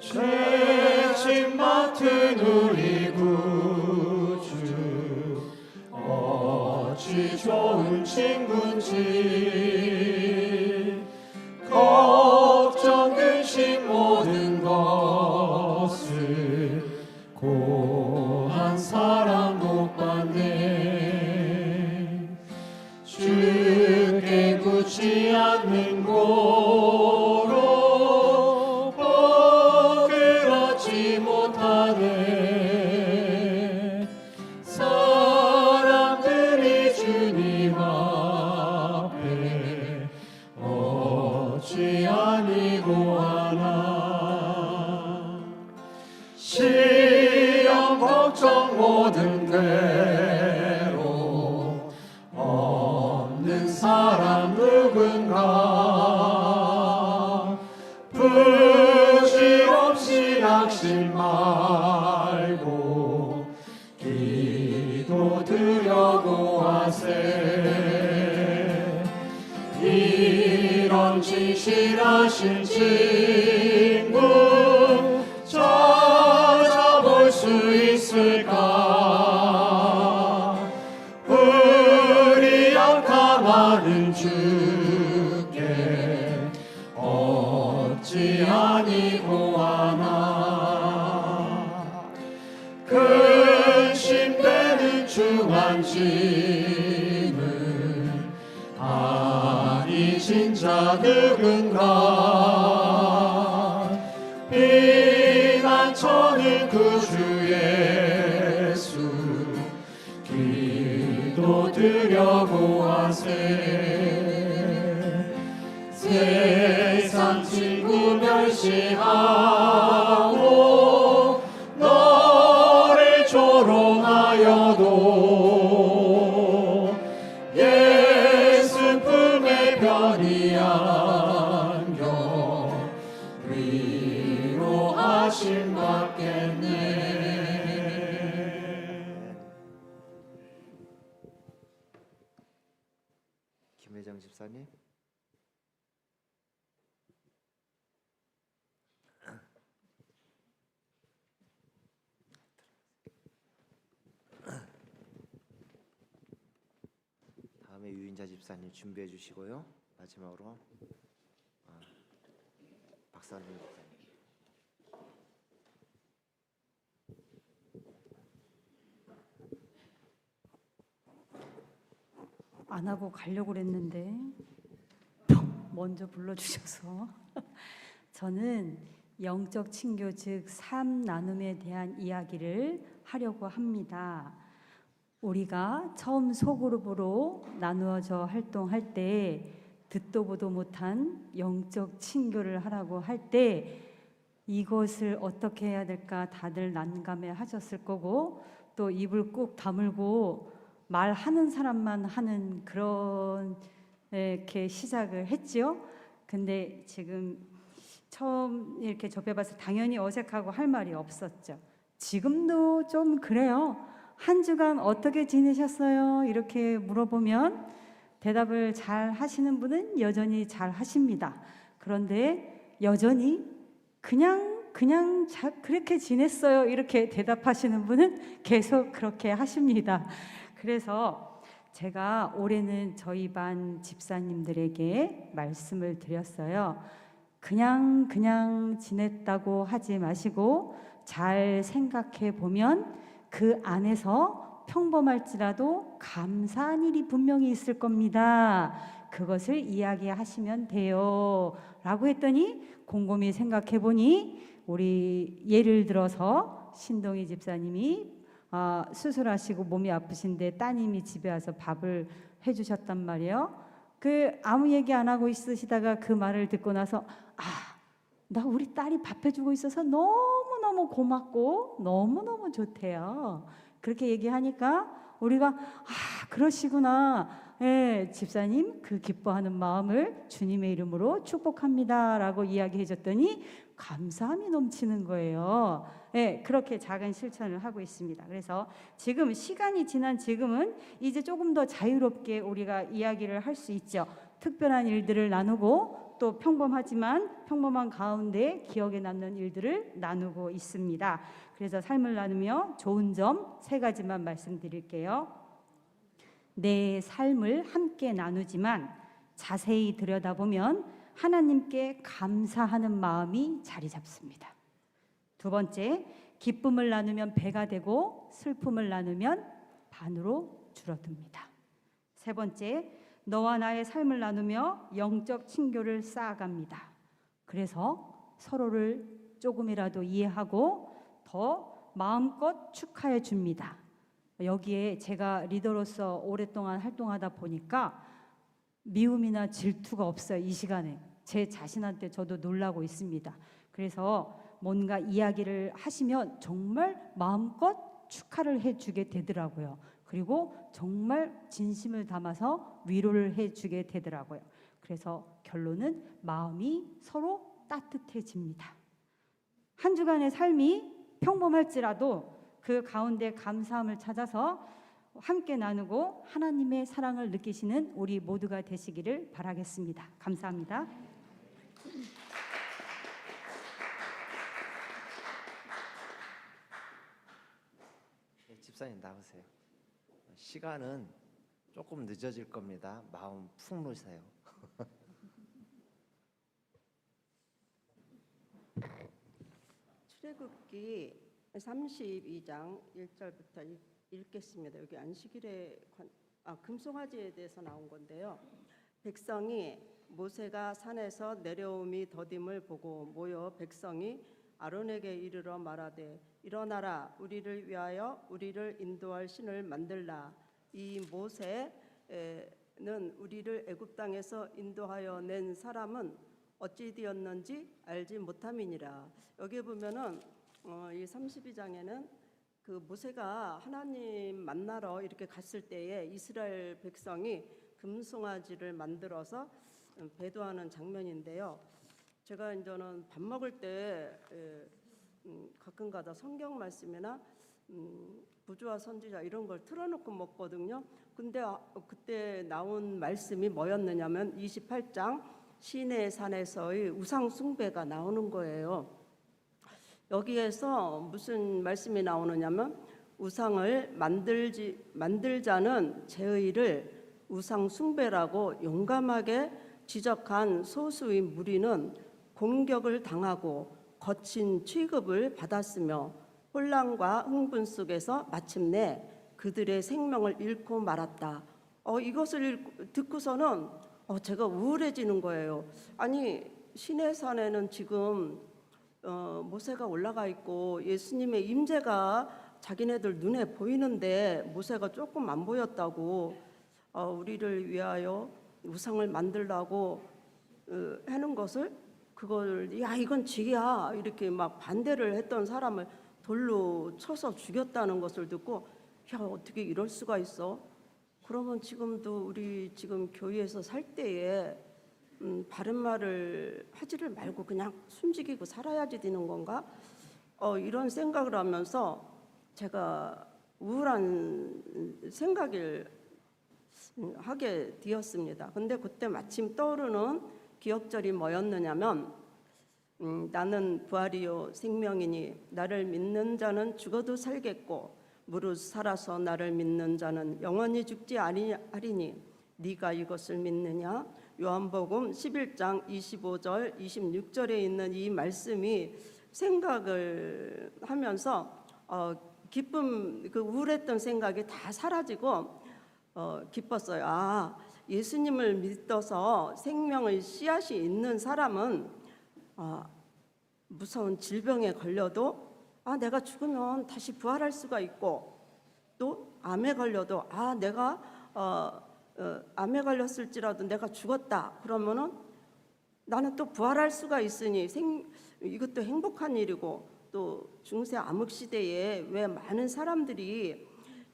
죄짐 맡은 우리 구주 어찌 좋은 친구인지 걱정 근심 모든 것을 고한 사랑 못 받네. 주께 굳지 않는 고로 포기하지 못하네. 사람들이 주님 앞에 어찌 아니고 하나. 시험 걱정 모든 괴로 없는 사람 누군가. 부질없이 낙심 말고 기도 드려고 하세. 이런 진실하신 친구 찾아볼 수 있을까. 우리 약함하는 주께 어찌 아니고 하나. 근심되는 중한지는 아니 진짜 누군가. 비난처는 그 주 예수 기도 드려고 하세. 세상 친구 멸시하고 너를 조롱하여도 예수 품에 편히 안겨 위로하심 받겠네. 김혜정 집사님. 다음에 유인자 집사님 준비해 주시고요. 마지막으로 박상준 집사님. 안 하고 가려고 그랬는데 먼저 불러주셔서 저는 영적 친교 즉 삼나눔에 대한 이야기를 하려고 합니다. 우리가 처음 소그룹으로 나누어져 활동할 때 듣도 보도 못한 영적 친교를 하라고 할 때 이것을 어떻게 해야 될까 다들 난감해 하셨을 거고 또 입을 꾹 다물고 말하는 사람만 하는 그런 이렇게 시작을 했지요. 근데 지금 처음 이렇게 접해봐서 당연히 어색하고 할 말이 없었죠. 지금도 좀 그래요. 한 주간 어떻게 지내셨어요? 이렇게 물어보면 대답을 잘 하시는 분은 잘 하십니다. 그런데 여전히 그냥 그렇게 지냈어요. 이렇게 대답하시는 분은 계속 그렇게 하십니다. 그래서 제가 올해는 저희 반 집사님들에게 말씀을 드렸어요. 그냥 지냈다고 하지 마시고 잘 생각해 보면 그 안에서 평범할지라도 감사한 일이 분명히 있을 겁니다. 그것을 이야기하시면 돼요. 라고 했더니 곰곰이 생각해 보니 우리 예를 들어서 신동희 집사님이 수술하시고 몸이 아프신데 따님이 집에 와서 밥을 해주셨단 말이에요. 아무 얘기 안 하고 있으시다가 그 말을 듣고 나서 나 우리 딸이 밥 해주고 있어서 너무너무 고맙고 너무너무 좋대요. 그렇게 얘기하니까 우리가 그러시구나. 예, 집사님 그 기뻐하는 마음을 주님의 이름으로 축복합니다라고 이야기해 줬더니 감사함이 넘치는 거예요. 예, 그렇게 작은 실천을 하고 있습니다. 그래서 지금 시간이 지난 지금은 이제 조금 더 자유롭게 우리가 이야기를 할 수 있죠. 특별한 일들을 나누고 또 평범하지만 평범한 가운데 기억에 남는 일들을 나누고 있습니다. 그래서 삶을 나누며 좋은 점 3가지만 말씀드릴게요. 내 삶을 함께 나누지만 자세히 들여다보면 하나님께 감사하는 마음이 자리 잡습니다. 2번째, 기쁨을 나누면 배가 되고 슬픔을 나누면 반으로 줄어듭니다. 3번째, 너와 나의 삶을 나누며 영적 친교를 쌓아갑니다. 그래서 서로를 조금이라도 이해하고 더 마음껏 축하해 줍니다. 여기에 제가 리더로서 오랫동안 활동하다 보니까 미움이나 질투가 없어요. 이 시간에 제 자신한테 저도 놀라고 있습니다. 그래서 뭔가 이야기를 하시면 정말 마음껏 축하를 해주게 되더라고요. 그리고 정말 진심을 담아서 위로를 해주게 되더라고요. 그래서 결론은 마음이 서로 따뜻해집니다. 한 주간의 삶이 평범할지라도 그 가운데 감사함을 찾아서 함께 나누고 하나님의 사랑을 느끼시는 우리 모두가 되시기를 바라겠습니다. 감사합니다. 네, 집사님 나오세요. 시간은 조금 늦어질 겁니다. 마음 푹 놓으세요. 출애굽기 32장 1절부터 읽겠습니다. 여기 안식일에 금송아지에 대해서 나온 건데요. 백성이 모세가 산에서 내려옴이 더딤을 보고 모여 백성이 아론에게 이르러 말하되 일어나라 우리를 위하여 우리를 인도할 신을 만들라. 이 모세는 우리를 애굽 땅에서 인도하여 낸 사람은 어찌 되었는지 알지 못함이니라. 여기 보면은 이 32장에는 그 모세가 하나님 만나러 이렇게 갔을 때에 이스라엘 백성이 금송아지를 만들어서 배도하는 장면인데요. 제가 이제는 밥 먹을 때 가끔가다 성경 말씀이나 부조와 선지자 이런 걸 틀어놓고 먹거든요. 근데 그때 나온 말씀이 뭐였느냐면 28장 시내 산에서의 우상 숭배가 나오는 거예요. 여기에서 무슨 말씀이 나오느냐면 우상을 만들자는 제의를 우상 숭배라고 용감하게 지적한 소수의 무리는 공격을 당하고 거친 취급을 받았으며 혼란과 흥분 속에서 마침내 그들의 생명을 잃고 말았다. 이것을 듣고서는 제가 우울해지는 거예요. 아니 시내산에는 지금 모세가 올라가 있고 예수님의 임재가 자기네들 눈에 보이는데 모세가 조금 안 보였다고 우리를 위하여 우상을 만들라고 하는 것을 그걸 이건 지야 이렇게 막 반대를 했던 사람을 돌로 쳐서 죽였다는 것을 듣고 어떻게 이럴 수가 있어? 그러면 지금도 우리 지금 교회에서 살 때에 바른 말을 하지를 말고 그냥 숨지기고 살아야지 되는 건가? 이런 생각을 하면서 제가 우울한 생각을 하게 되었습니다. 근데 그때 마침 떠오르는 기억절이 뭐였느냐면 나는 부활이요 생명이니 나를 믿는 자는 죽어도 살겠고 무릇 살아서 나를 믿는 자는 영원히 죽지 아니하리니 네가 이것을 믿느냐? 요한복음 11장 25절 26절에 있는 이 말씀이 생각을 하면서 기쁨 그 우울했던 생각이 다 사라지고 기뻤어요. 예수님을 믿어서 생명의 씨앗이 있는 사람은 무서운 질병에 걸려도 내가 죽으면 다시 부활할 수가 있고, 또 암에 걸려도 내가 암에 걸렸을지라도 내가 죽었다 그러면은 나는 또 부활할 수가 있으니 이것도 행복한 일이고, 또 중세 암흑 시대에 왜 많은 사람들이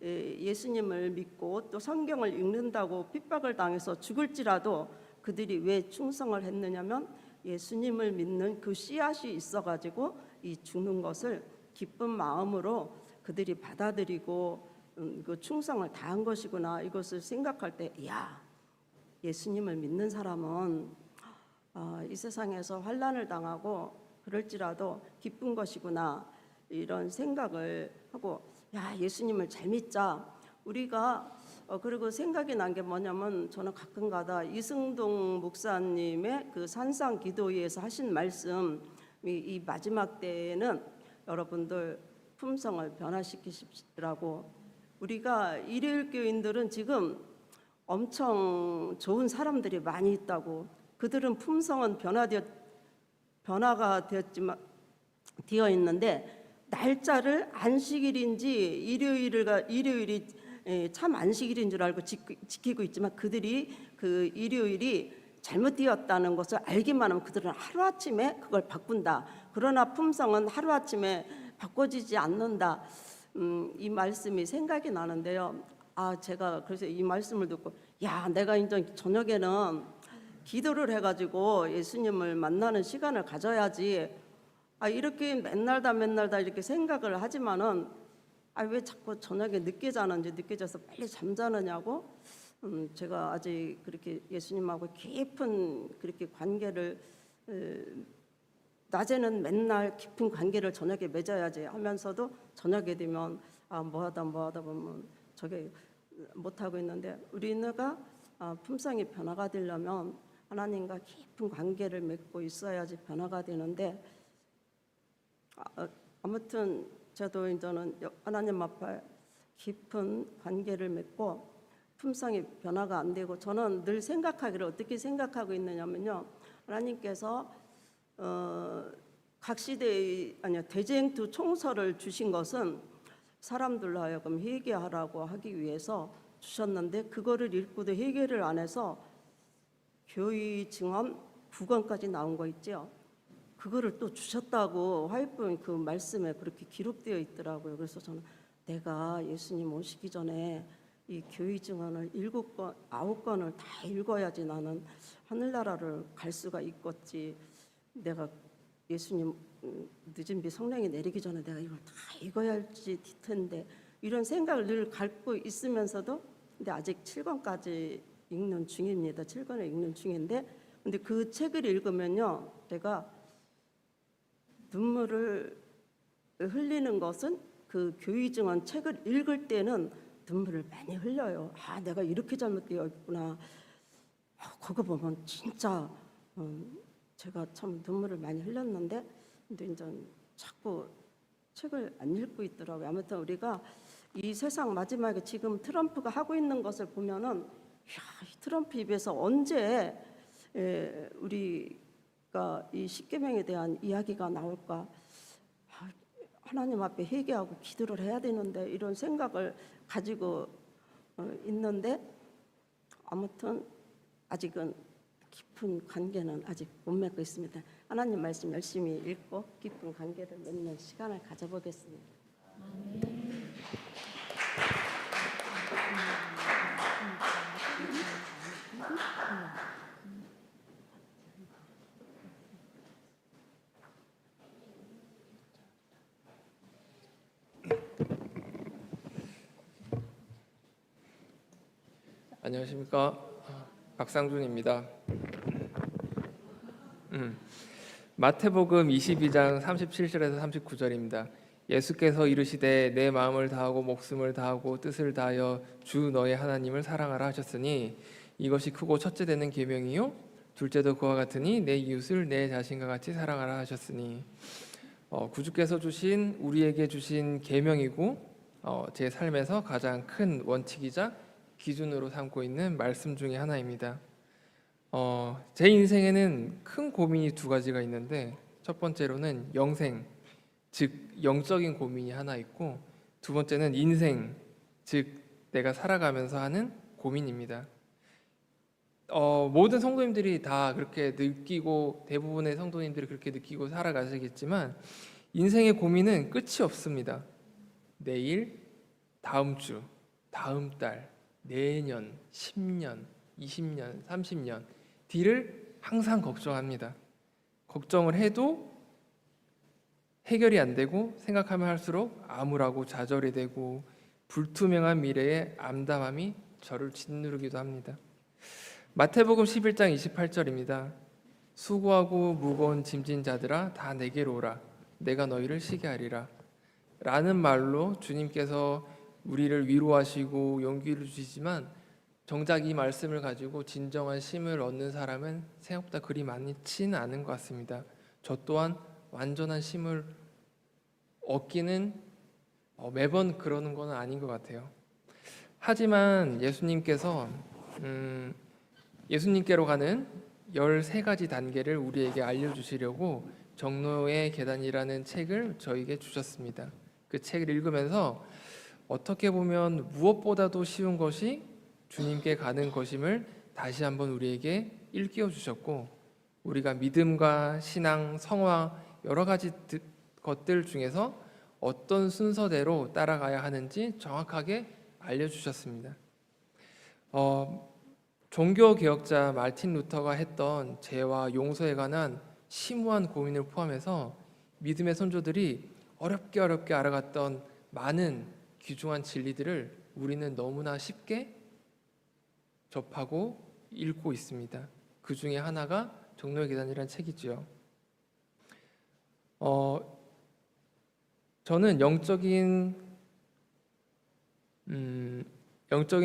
예수님을 믿고 또 성경을 읽는다고 핍박을 당해서 죽을지라도 그들이 왜 충성을 했느냐면 예수님을 믿는 그 씨앗이 있어가지고 이 죽는 것을 기쁜 마음으로 그들이 받아들이고 그 충성을 다한 것이구나, 이것을 생각할 때 예수님을 믿는 사람은 이 세상에서 환난을 당하고 그럴지라도 기쁜 것이구나, 이런 생각을 하고 예수님을 잘 믿자. 우리가 그리고 생각이 난 게 뭐냐면, 저는 가끔가다 이승동 목사님의 그 산상 기도회에서 하신 말씀, 이 마지막 때에는 여러분들 품성을 변화시키시라고. 우리가 일요일 교인들은 지금 엄청 좋은 사람들이 많이 있다고. 그들은 품성은 변화가 되어 있는데, 날짜를 안식일인지 일요일이 참 안식일인 줄 알고 지키고 있지만, 그들이 그 일요일이 잘못되었다는 것을 알기만 하면 그들은 하루아침에 그걸 바꾼다. 그러나 품성은 하루아침에 바꿔지지 않는다. 이 말씀이 생각이 나는데요. 제가 그래서 이 말씀을 듣고 내가 이제 저녁에는 기도를 해가지고 예수님을 만나는 시간을 가져야지. 이렇게 맨날 다 이렇게 생각을 하지만은 왜 자꾸 저녁에 늦게 자는지, 늦게 자서 빨리 잠자느냐고. 제가 아직 그렇게 예수님하고 깊은 그렇게 관계를, 낮에는 맨날 깊은 관계를 저녁에 맺어야지 하면서도 저녁에 되면 뭐하다 보면 저게 못하고 있는데, 우리가 품성이 변화가 되려면 하나님과 깊은 관계를 맺고 있어야지 변화가 되는데, 아무튼 저도 이제는 하나님 앞에 깊은 관계를 맺고 품성이 변화가 안 되고, 저는 늘 생각하기를 어떻게 생각하고 있느냐면요, 하나님께서 각 시대의 대쟁투 총서를 주신 것은 사람들로 하여금 회개하라고 하기 위해서 주셨는데, 그거를 읽고도 회개를 안 해서 교의 증언 9권까지 나온 거 있죠. 그거를 또 주셨다고 화이트 그 말씀에 그렇게 기록되어 있더라고요. 그래서 저는 내가 예수님 오시기 전에 이 교의 증언을 7권, 9권을 다 읽어야지 나는 하늘나라를 갈 수가 있겠지. 내가 예수님 늦은 비 성령이 내리기 전에 내가 이걸 다 읽어야 할지 텐데, 이런 생각을 늘 갖고 있으면서도, 근데 아직 7권까지 읽는 중입니다. 7권을 읽는 중인데, 근데 그 책을 읽으면요, 내가 눈물을 흘리는 것은 그 교의 증언 책을 읽을 때는 눈물을 많이 흘려요. 내가 이렇게 잘못되어 있구나. 그거 보면 진짜 제가 참 눈물을 많이 흘렸는데, 근데 이제 자꾸 책을 안 읽고 있더라고요. 아무튼 우리가 이 세상 마지막에 지금 트럼프가 하고 있는 것을 보면은, 이 트럼프 입에서 언제 우리가 이 십계명에 대한 이야기가 나올까? 하나님 앞에 회개하고 기도를 해야 되는데, 이런 생각을 가지고 있는데, 아무튼 아직은 깊은 관계는 아직 못 맺고 있습니다. 하나님 말씀 열심히 읽고 깊은 관계를 맺는 시간을 가져보겠습니다. 안녕하십니까, 박상준입니다. 마태복음 22장 37절에서 39절입니다. 예수께서 이르시되 내 마음을 다하고 목숨을 다하고 뜻을 다하여 주 너의 하나님을 사랑하라 하셨으니 이것이 크고 첫째 되는 계명이요 둘째도 그와 같으니 내 이웃을 내 자신과 같이 사랑하라 하셨으니, 구주께서 주신 우리에게 주신 계명이고 제 삶에서 가장 큰 원칙이자 기준으로 삼고 있는 말씀 중에 하나입니다. 제 인생에는 큰 고민이 두 가지가 있는데, 첫 번째로는 영생, 즉 영적인 고민이 하나 있고, 두 번째는 인생, 즉 내가 살아가면서 하는 고민입니다. 모든 성도님들이 다 그렇게 느끼고, 대부분의 성도님들이 그렇게 느끼고 살아가시겠지만 인생의 고민은 끝이 없습니다. 내일, 다음 주, 다음 달, 내년, 10년, 20년, 30년 뒤를 항상 걱정합니다. 걱정을 해도 해결이 안 되고, 생각하면 할수록 암울하고 좌절이 되고, 불투명한 미래에 암담함이 저를 짓누르기도 합니다. 마태복음 11장 28절입니다. 수고하고 무거운 짐진 자들아 다 내게로 오라, 내가 너희를 쉬게 하리라 라는 말로 주님께서 우리를 위로하시고 용기를 주시지만, 정작 이 말씀을 가지고 진정한 쉼을 얻는 사람은 생각보다 그리 많지는 않은 것 같습니다. 저 또한 완전한 쉼을 얻기는 매번 그러는 건 아닌 것 같아요. 하지만 예수님께서 예수님께로 가는 13가지 단계를 우리에게 알려주시려고 정로의 계단이라는 책을 저에게 주셨습니다. 그 책을 읽으면서 어떻게 보면 무엇보다도 쉬운 것이 주님께 가는 것임을 다시 한번 우리에게 일깨워 주셨고, 우리가 믿음과 신앙, 성화 여러 가지 것들 중에서 어떤 순서대로 따라가야 하는지 정확하게 알려주셨습니다. 종교개혁자 마틴 루터가 했던 죄와 용서에 관한 심오한 고민을 포함해서 믿음의 선조들이 어렵게 알아갔던 많은 귀중한 진리들을 우리는 너무나 쉽게 접하고 읽고 있습니다. 그 중에 하나가 정로의 계단이라는 책이지요. 저는 영적인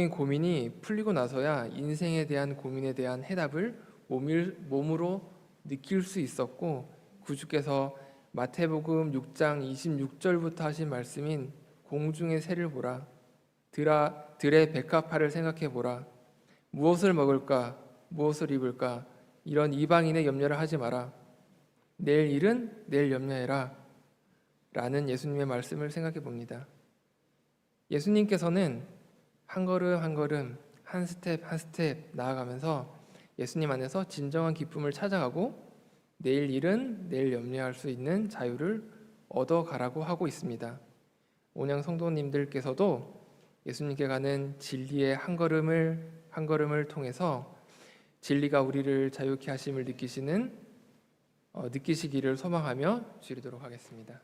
고민이 풀리고 나서야 인생에 대한 고민에 대한 해답을 몸으로 느낄 수 있었고, 구주께서 마태복음 6장 26절부터 하신 말씀인 공중의 새를 보라, 들의 백합화를 생각해 보라, 무엇을 먹을까, 무엇을 입을까, 이런 이방인의 염려를 하지 마라, 내일 일은 내일 염려해라 라는 예수님의 말씀을 생각해 봅니다. 예수님께서는 한 걸음 한 걸음, 한 스텝 한 스텝 나아가면서 예수님 안에서 진정한 기쁨을 찾아가고 내일 일은 내일 염려할 수 있는 자유를 얻어가라고 하고 있습니다. 온양 성도님들께서도 예수님께 가는 진리의 한 걸음을 통해서 진리가 우리를 자유케 하심을 느끼시기를 소망하며 드리도록 하겠습니다.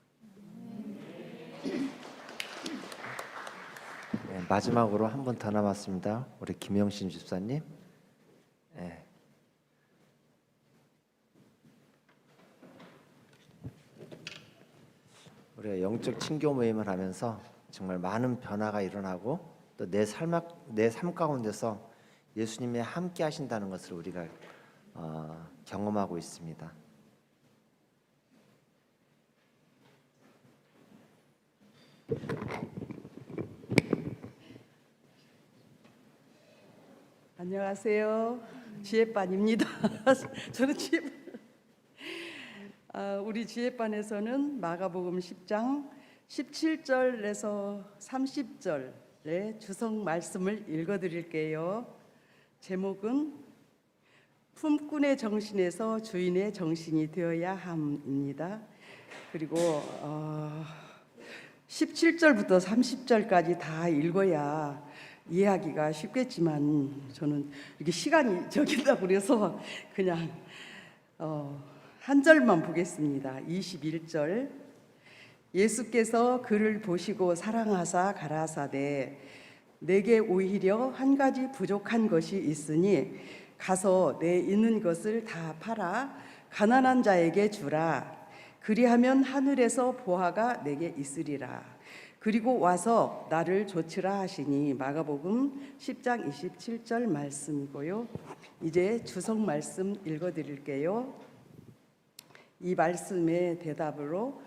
네, 마지막으로 한 분 더 남았습니다. 우리 김영신 집사님. 네. 우리가 영적 친교 모임을 하면서 정말 많은 변화가 일어나고 또 내 삶 가운데서 예수님이 함께 하신다는 것을 우리가 경험하고 있습니다. 안녕하세요. 지혜반입니다. 저는 우리 지혜반에서는 마가복음 10장 17절에서 30절의 주석 말씀을 읽어드릴게요. 제목은 품꾼의 정신에서 주인의 정신이 되어야 함입니다. 그리고 17절부터 30절까지 다 읽어야 이해하기가 쉽겠지만 저는 이렇게 시간이 적인다고 그래서 그냥 한 절만 보겠습니다. 21절. 예수께서 그를 보시고 사랑하사 가라사대 내게 오히려 한 가지 부족한 것이 있으니 가서 내 있는 것을 다 팔아 가난한 자에게 주라. 그리하면 하늘에서 보화가 내게 있으리라. 그리고 와서 나를 좇으라 하시니. 마가복음 10장 27절 말씀이고요. 이제 주석 말씀 읽어드릴게요. 이 말씀의 대답으로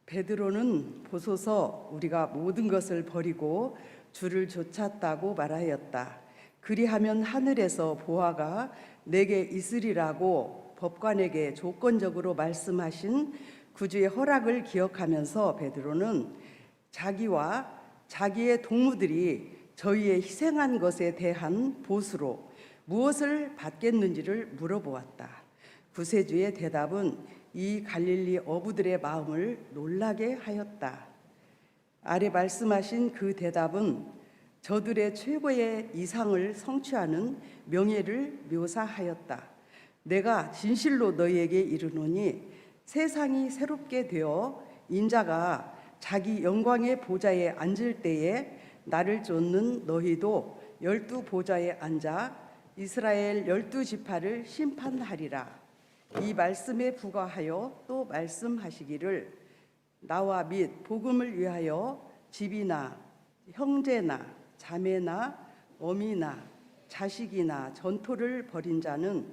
베드로는 보소서 우리가 모든 것을 버리고 주를 좇았다고 말하였다. 그리하면 하늘에서 보화가 내게 있으리라고 법관에게 조건적으로 말씀하신 구주의 허락을 기억하면서 베드로는 자기와 자기의 동무들이 저희의 희생한 것에 대한 보수로 무엇을 받겠는지를 물어보았다. 구세주의 대답은 이 갈릴리 어부들의 마음을 놀라게 하였다. 아래 말씀하신 그 대답은 저들의 최고의 이상을 성취하는 명예를 묘사하였다. 내가 진실로 너희에게 이르노니 세상이 새롭게 되어 인자가 자기 영광의 보좌에 앉을 때에 나를 쫓는 너희도 12보좌에 앉아 이스라엘 12지파를 심판하리라. 이 말씀에 부과하여 또 말씀하시기를 나와 및 복음을 위하여 집이나 형제나 자매나 어미나 자식이나 전토를 벌인 자는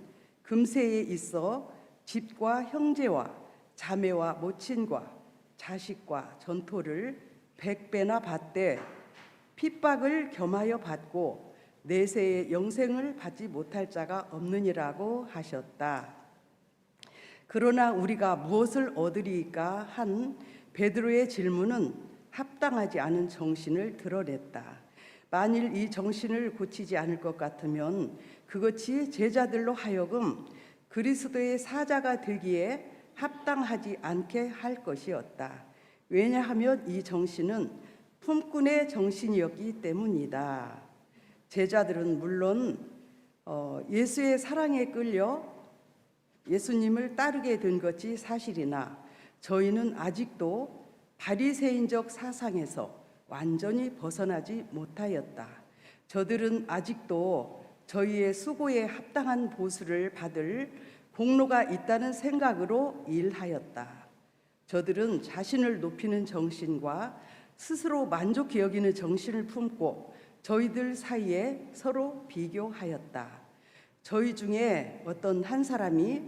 금세에 있어 집과 형제와 자매와 모친과 자식과 전토를 100배나 받되 핍박을 겸하여 받고 내세의 영생을 받지 못할 자가 없느니라고 하셨다. 그러나 우리가 무엇을 얻으리까 한 베드로의 질문은 합당하지 않은 정신을 드러냈다. 만일 이 정신을 고치지 않을 것 같으면 그것이 제자들로 하여금 그리스도의 사자가 되기에 합당하지 않게 할 것이었다. 왜냐하면 이 정신은 품꾼의 정신이었기 때문이다. 제자들은 물론 예수의 사랑에 끌려 예수님을 따르게 된 것이 사실이나 저희는 아직도 바리새인적 사상에서 완전히 벗어나지 못하였다. 저들은 아직도 저희의 수고에 합당한 보수를 받을 공로가 있다는 생각으로 일하였다. 저들은 자신을 높이는 정신과 스스로 만족히 여기는 정신을 품고 저희들 사이에 서로 비교하였다. 저희 중에 어떤 한 사람이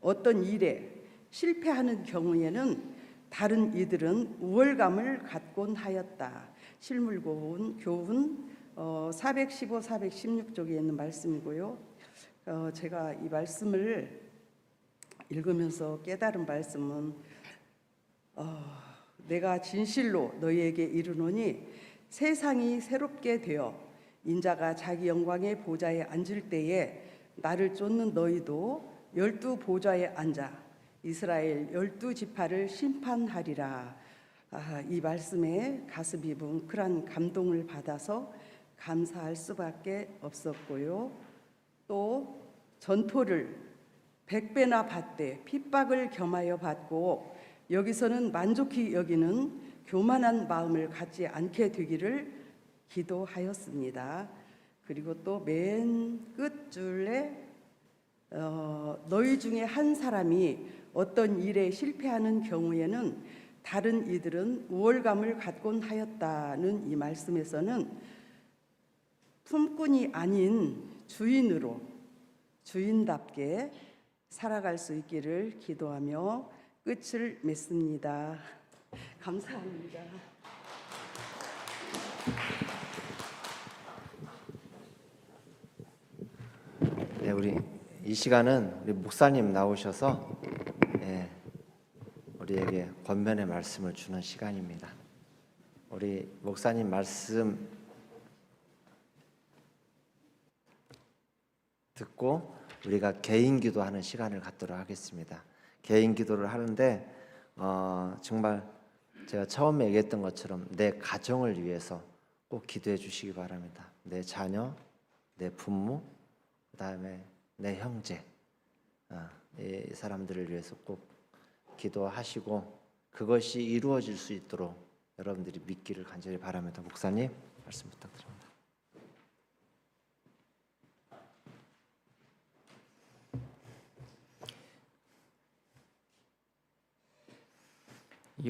어떤 일에 실패하는 경우에는 다른 이들은 우월감을 갖곤 하였다. 실물교훈 415, 416쪽에 있는 말씀이고요. 제가 이 말씀을 읽으면서 깨달은 말씀은 내가 진실로 너희에게 이르노니 세상이 새롭게 되어 인자가 자기 영광의 보좌에 앉을 때에 나를 쫓는 너희도 12보좌에 앉아 이스라엘 12지파를 심판하리라. 이 말씀에 가슴이 뭉클한 감동을 받아서 감사할 수밖에 없었고요. 또 전토를 100배나 받되 핍박을 겸하여 받고 여기서는 만족히 여기는 교만한 마음을 갖지 않게 되기를 기도하였습니다. 그리고 또 맨 끝줄에 너희 중에 한 사람이 어떤 일에 실패하는 경우에는 다른 이들은 우월감을 갖곤 하였다는 이 말씀에서는 품꾼이 아닌 주인으로 주인답게 살아갈 수 있기를 기도하며 끝을 맺습니다. 감사합니다. 네, 우리 이 시간은 우리 목사님 나오셔서 우리에게 권면의 말씀을 주는 시간입니다. 우리 목사님 말씀 듣고 우리가 개인 기도하는 시간을 갖도록 하겠습니다. 개인 기도를 하는데 정말 제가 처음에 얘기했던 것처럼 내 가정을 위해서 꼭 기도해 주시기 바랍니다. 내 자녀, 내 부모, 그다음에 내 형제, 이 사람들을 위해서 꼭 기도하시고 그것이 이루어질 수 있도록 여러분들이 믿기를 간절히 바랍니다. 목사님 말씀 부탁드립니다.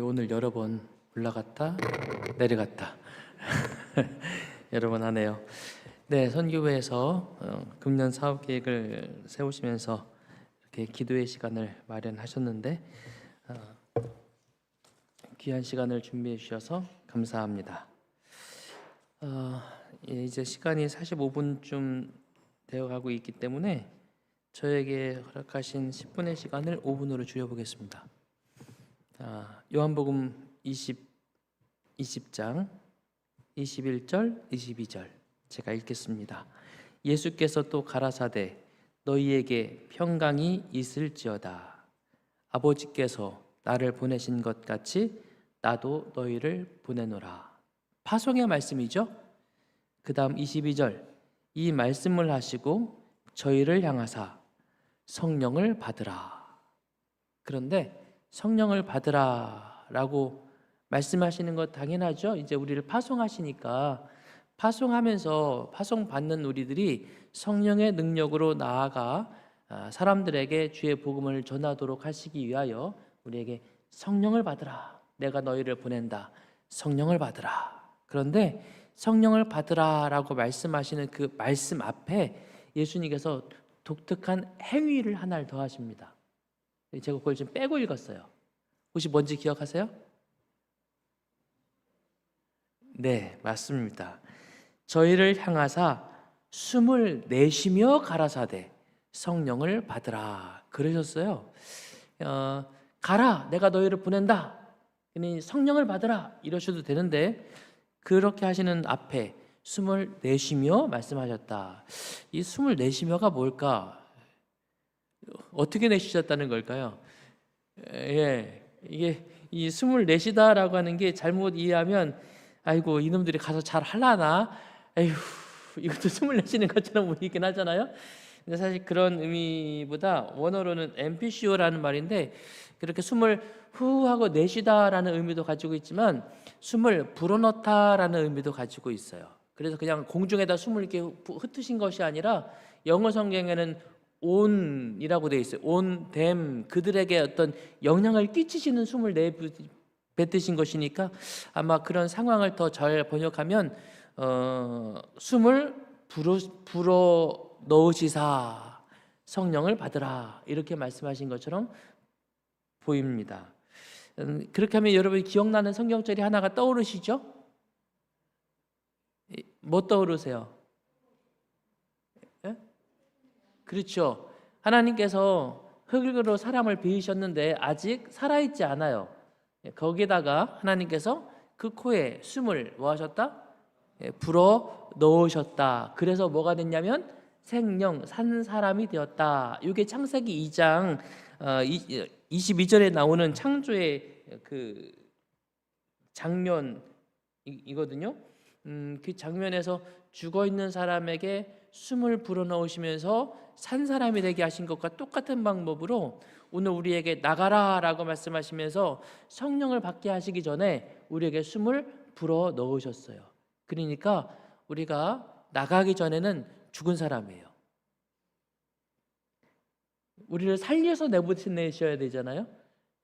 오늘 여러 번 올라갔다 내려갔다 여러 번 하네요. 네, 선교회에서 금년 사업 계획을 세우시면서 이렇게 기도의 시간을 마련하셨는데 귀한 시간을 준비해 주셔서 감사합니다. 이제 시간이 45분쯤 되어가고 있기 때문에 저에게 허락하신 10분의 시간을 5분으로 줄여보겠습니다. 자, 요한복음 20장 21절, 22절 제가 읽겠습니다. 예수께서 또 가라사대 너희에게 평강이 있을지어다. 아버지께서 나를 보내신 것 같이 나도 너희를 보내노라. 파송의 말씀이죠. 그 다음 22절 이 말씀을 하시고 저희를 향하사 성령을 받으라. 그런데 성령을 받으라 라고 말씀하시는 것 당연하죠. 이제 우리를 파송하시니까 파송하면서 파송받는 우리들이 성령의 능력으로 나아가 사람들에게 주의 복음을 전하도록 하시기 위하여 우리에게 성령을 받으라. 내가 너희를 보낸다. 성령을 받으라. 그런데 성령을 받으라 라고 말씀하시는 그 말씀 앞에 예수님께서 독특한 행위를 하나를 더 하십니다. 제가 그걸 좀 빼고 읽었어요. 혹시 뭔지 기억하세요? 네, 맞습니다. 저희를 향하사 숨을 내쉬며 가라사대 성령을 받으라 그러셨어요. 가라, 내가 너희를 보낸다. 그러니 성령을 받으라 이러셔도 되는데 그렇게 하시는 앞에 숨을 내쉬며 말씀하셨다. 이 숨을 내쉬며가 뭘까? 어떻게 내쉬셨다는 걸까요? 이게 이 숨을 내쉬다라고 하는 게 잘못 이해하면 아이고 이놈들이 가서 잘 할라나? 에휴 이것도 숨을 내쉬는 것처럼 보이긴 하잖아요. 근데 사실 그런 의미보다 원어로는 엠피시오라는 말인데 그렇게 숨을 후 하고 내쉬다라는 의미도 가지고 있지만 숨을 불어넣다라는 의미도 가지고 있어요. 그래서 그냥 공중에다 숨을 이렇게 흩으신 것이 아니라 영어 성경에는 온이라고 되어 있어요. 온, 댐, 그들에게 어떤 영향을 끼치시는 숨을 뱉으신 것이니까 아마 그런 상황을 더 잘 번역하면 숨을 불어 넣으시사 성령을 받으라 이렇게 말씀하신 것처럼 보입니다. 그렇게 하면 여러분이 기억나는 성경절이 하나가 떠오르시죠? 뭐 떠오르세요? 예? 그렇죠. 하나님께서 흙으로 사람을 빚으셨는데 아직 살아있지 않아요. 거기다가 하나님께서 그 코에 숨을 뭐 하셨다? 불어 넣으셨다. 그래서 뭐가 됐냐면 생령 산 사람이 되었다. 이게 창세기 2장 22절에 나오는 창조의 그 장면이거든요. 그 장면에서 죽어 있는 사람에게 숨을 불어넣으시면서 산 사람이 되게 하신 것과 똑같은 방법으로 오늘 우리에게 나가라라고 말씀하시면서 성령을 받게 하시기 전에 우리에게 숨을 불어넣으셨어요. 그러니까 우리가 나가기 전에는 죽은 사람이에요. 우리를 살려서 내보내셔야 되잖아요.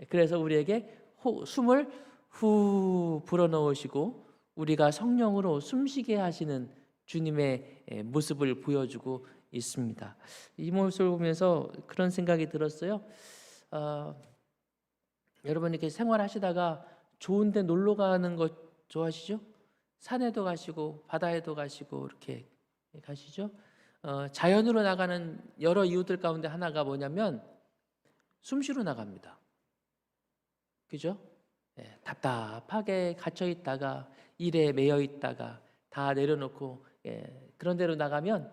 그래서 우리에게 숨을 후 불어넣으시고 우리가 성령으로 숨쉬게 하시는 주님의 모습을 보여주고 있습니다. 이 모습을 보면서 그런 생각이 들었어요. 여러분 이렇게 생활하시다가 좋은 데 놀러 가는 거 좋아하시죠? 산에도 가시고 바다에도 가시고 이렇게 가시죠? 자연으로 나가는 여러 이유들 가운데 하나가 뭐냐면 숨쉬러 나갑니다. 그죠? 답답하게 갇혀 있다가 일에 매여 있다가 다 내려놓고 그런 데로 나가면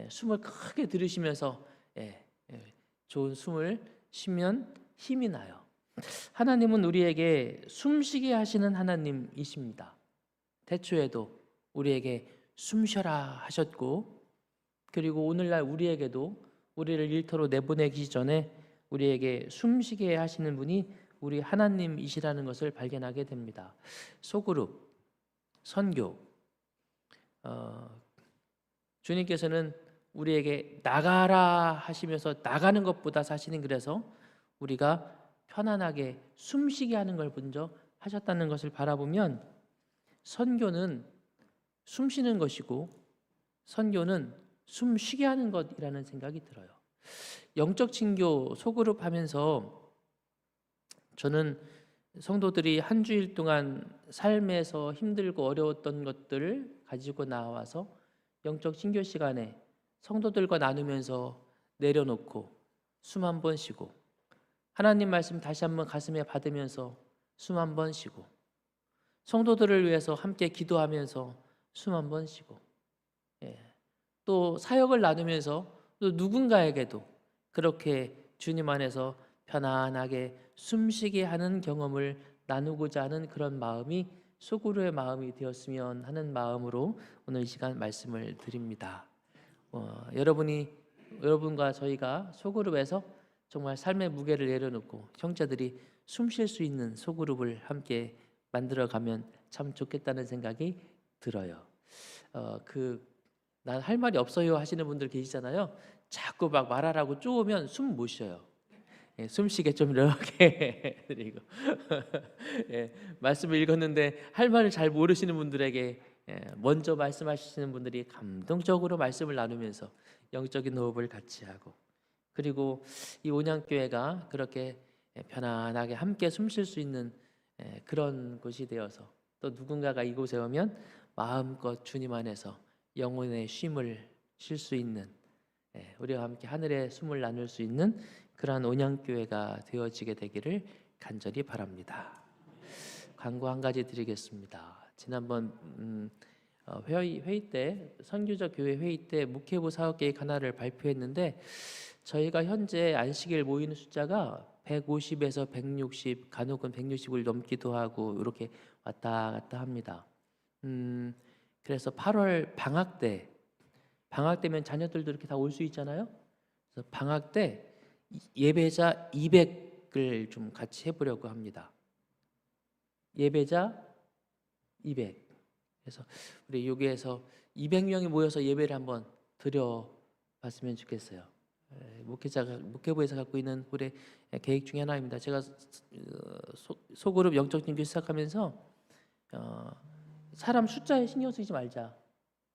숨을 크게 들이쉬면서 좋은 숨을 쉬면 힘이 나요. 하나님은 우리에게 숨쉬게 하시는 하나님이십니다. 태초에도 우리에게 숨쉬라 하셨고 그리고 오늘날 우리에게도 우리를 일터로 내보내기 전에 우리에게 숨쉬게 하시는 분이 우리 하나님이시라는 것을 발견하게 됩니다. 소그룹, 선교, 주님께서는 우리에게 나가라 하시면서 나가는 것보다 사실은 그래서 우리가 편안하게 숨쉬게 하는 걸 먼저 하셨다는 것을 바라보면 선교는 숨쉬는 것이고 선교는 숨쉬게 하는 것이라는 생각이 들어요. 영적 친교 소그룹 하면서 저는 성도들이 한 주일 동안 삶에서 힘들고 어려웠던 것들을 가지고 나와서 영적 친교 시간에 성도들과 나누면서 내려놓고 숨 한 번 쉬고 하나님 말씀 다시 한번 가슴에 받으면서 숨 한 번 쉬고, 성도들을 위해서 함께 기도하면서 숨 한 번 쉬고, 예. 또 사역을 나누면서 또 누군가에게도 그렇게 주님 안에서 편안하게 숨쉬게 하는 경험을 나누고자 하는 그런 마음이 소그룹의 마음이 되었으면 하는 마음으로 오늘 이 시간 말씀을 드립니다. 여러분과 저희가 소그룹에서 정말 삶의 무게를 내려놓고 형제들이 숨 쉴 수 있는 소그룹을 함께 만들어가면 참 좋겠다는 생각이 들어요. 난 할 말이 없어요 하시는 분들 계시잖아요. 자꾸 막 말하라고 쪼으면 숨 못 쉬어요. 예, 숨쉬게 좀 이렇게 드리고 예, 말씀을 읽었는데 할 말을 잘 모르시는 분들에게 먼저 말씀하시는 분들이 감동적으로 말씀을 나누면서 영적인 호흡을 같이 하고, 그리고 이 온양교회가 그렇게 편안하게 함께 숨 쉴 수 있는 그런 곳이 되어서 또 누군가가 이곳에 오면 마음껏 주님 안에서 영혼의 쉼을 쉴 수 있는, 우리와 함께 하늘의 숨을 나눌 수 있는 그러한 온양교회가 되어지게 되기를 간절히 바랍니다. 광고 한 가지 드리겠습니다. 지난번 회의 때, 선교적 교회 회의 때 목회부 사업계획 하나를 발표했는데, 저희가 현재 안식일 모이는 숫자가 150에서 160, 간혹은 160을 넘기도 하고 이렇게 왔다 갔다 합니다. 그래서 8월 방학 때면 자녀들도 이렇게 다 올 수 있잖아요. 그래서 방학 때 예배자 200을 좀 같이 해보려고 합니다. 예배자 200. 그래서 우리 여기에서 200명이 모여서 예배를 한번 드려봤으면 좋겠어요. 목회부에서 갖고 있는 우리 계획 중에 하나입니다. 제가 소그룹 영적 진교 시작하면서 사람 숫자에 신경 쓰지 말자.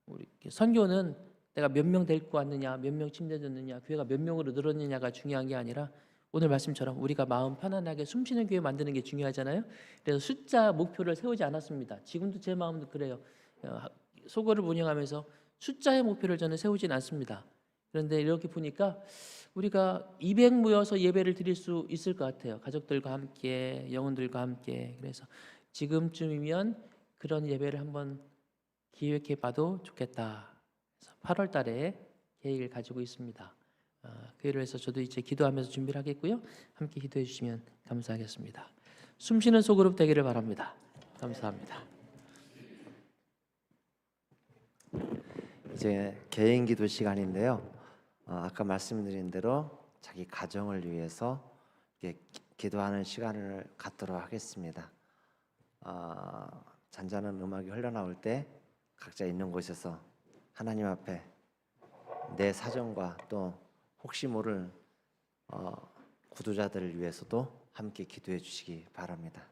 우리 선교는 내가 몇 명 데리고 왔느냐, 몇 명 침대졌느냐, 교회가 몇 명으로 늘었느냐가 중요한 게 아니라 오늘 말씀처럼 우리가 마음 편안하게 숨쉬는 교회 만드는 게 중요하잖아요. 그래서 숫자 목표를 세우지 않았습니다. 지금도 제 마음도 그래요. 소그룹을 운영하면서 숫자의 목표를 저는 세우진 않습니다. 그런데 이렇게 보니까 우리가 200 모여서 예배를 드릴 수 있을 것 같아요. 가족들과 함께, 영혼들과 함께. 그래서 지금쯤이면 그런 예배를 한번 기획해봐도 좋겠다. 그래서 8월 달에 계획을 가지고 있습니다. 그를 위해서 저도 이제 기도하면서 준비를 하겠고요. 함께 기도해 주시면 감사하겠습니다. 숨쉬는 소그룹 되기를 바랍니다. 감사합니다. 이제 개인 기도 시간인데요. 아까 말씀드린 대로 자기 가정을 위해서 이렇게 기도하는 시간을 갖도록 하겠습니다. 잔잔한 음악이 흘러나올 때 각자 있는 곳에서 하나님 앞에 내 사정과 또 혹시 모를 구도자들을 위해서도 함께 기도해 주시기 바랍니다.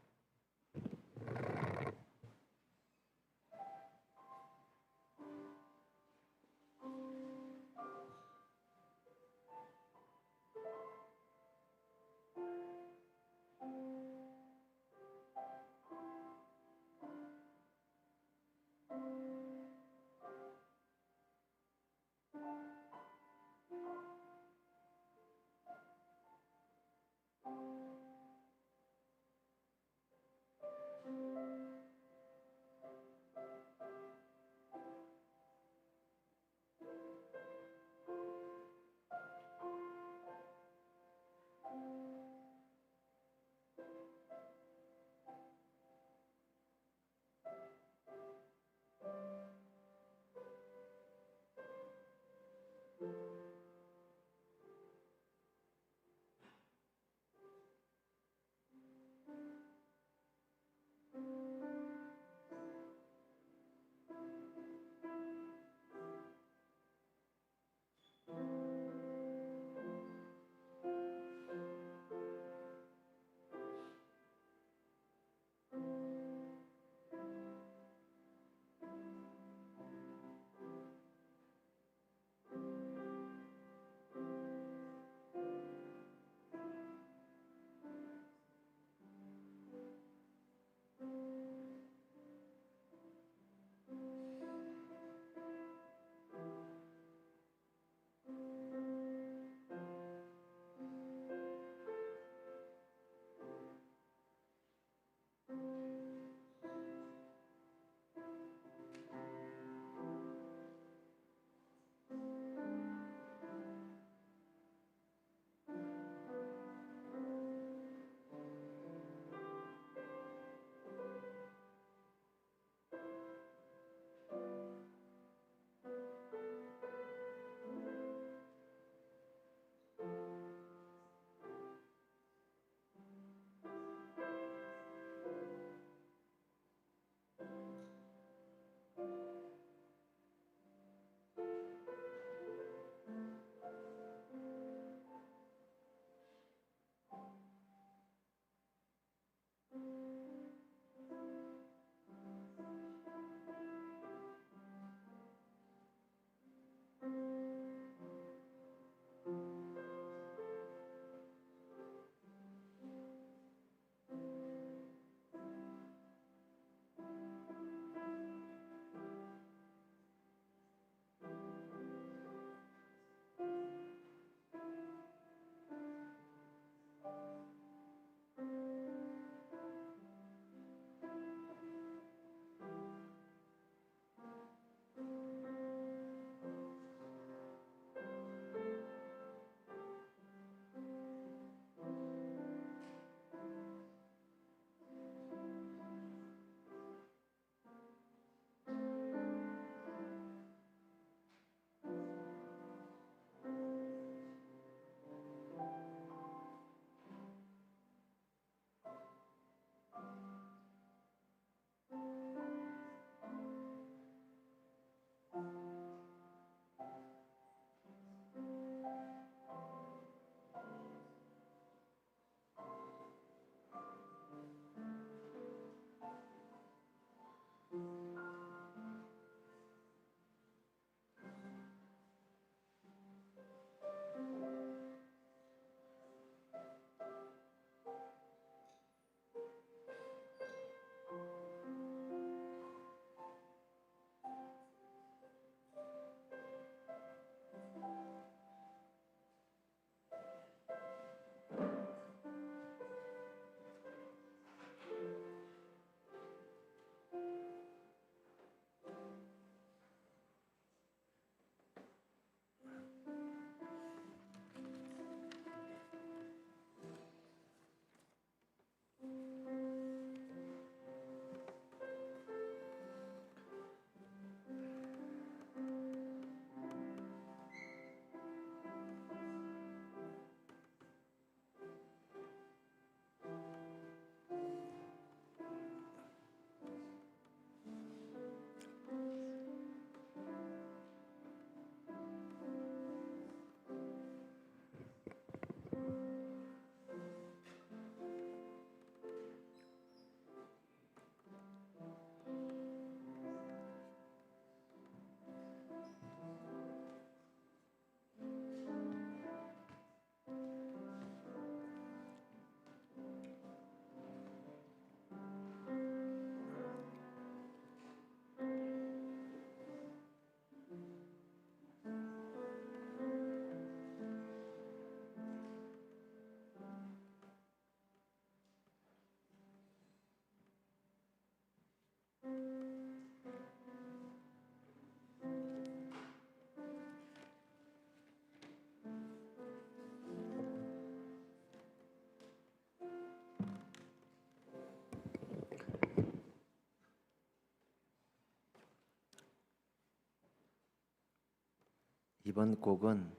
이번 곡은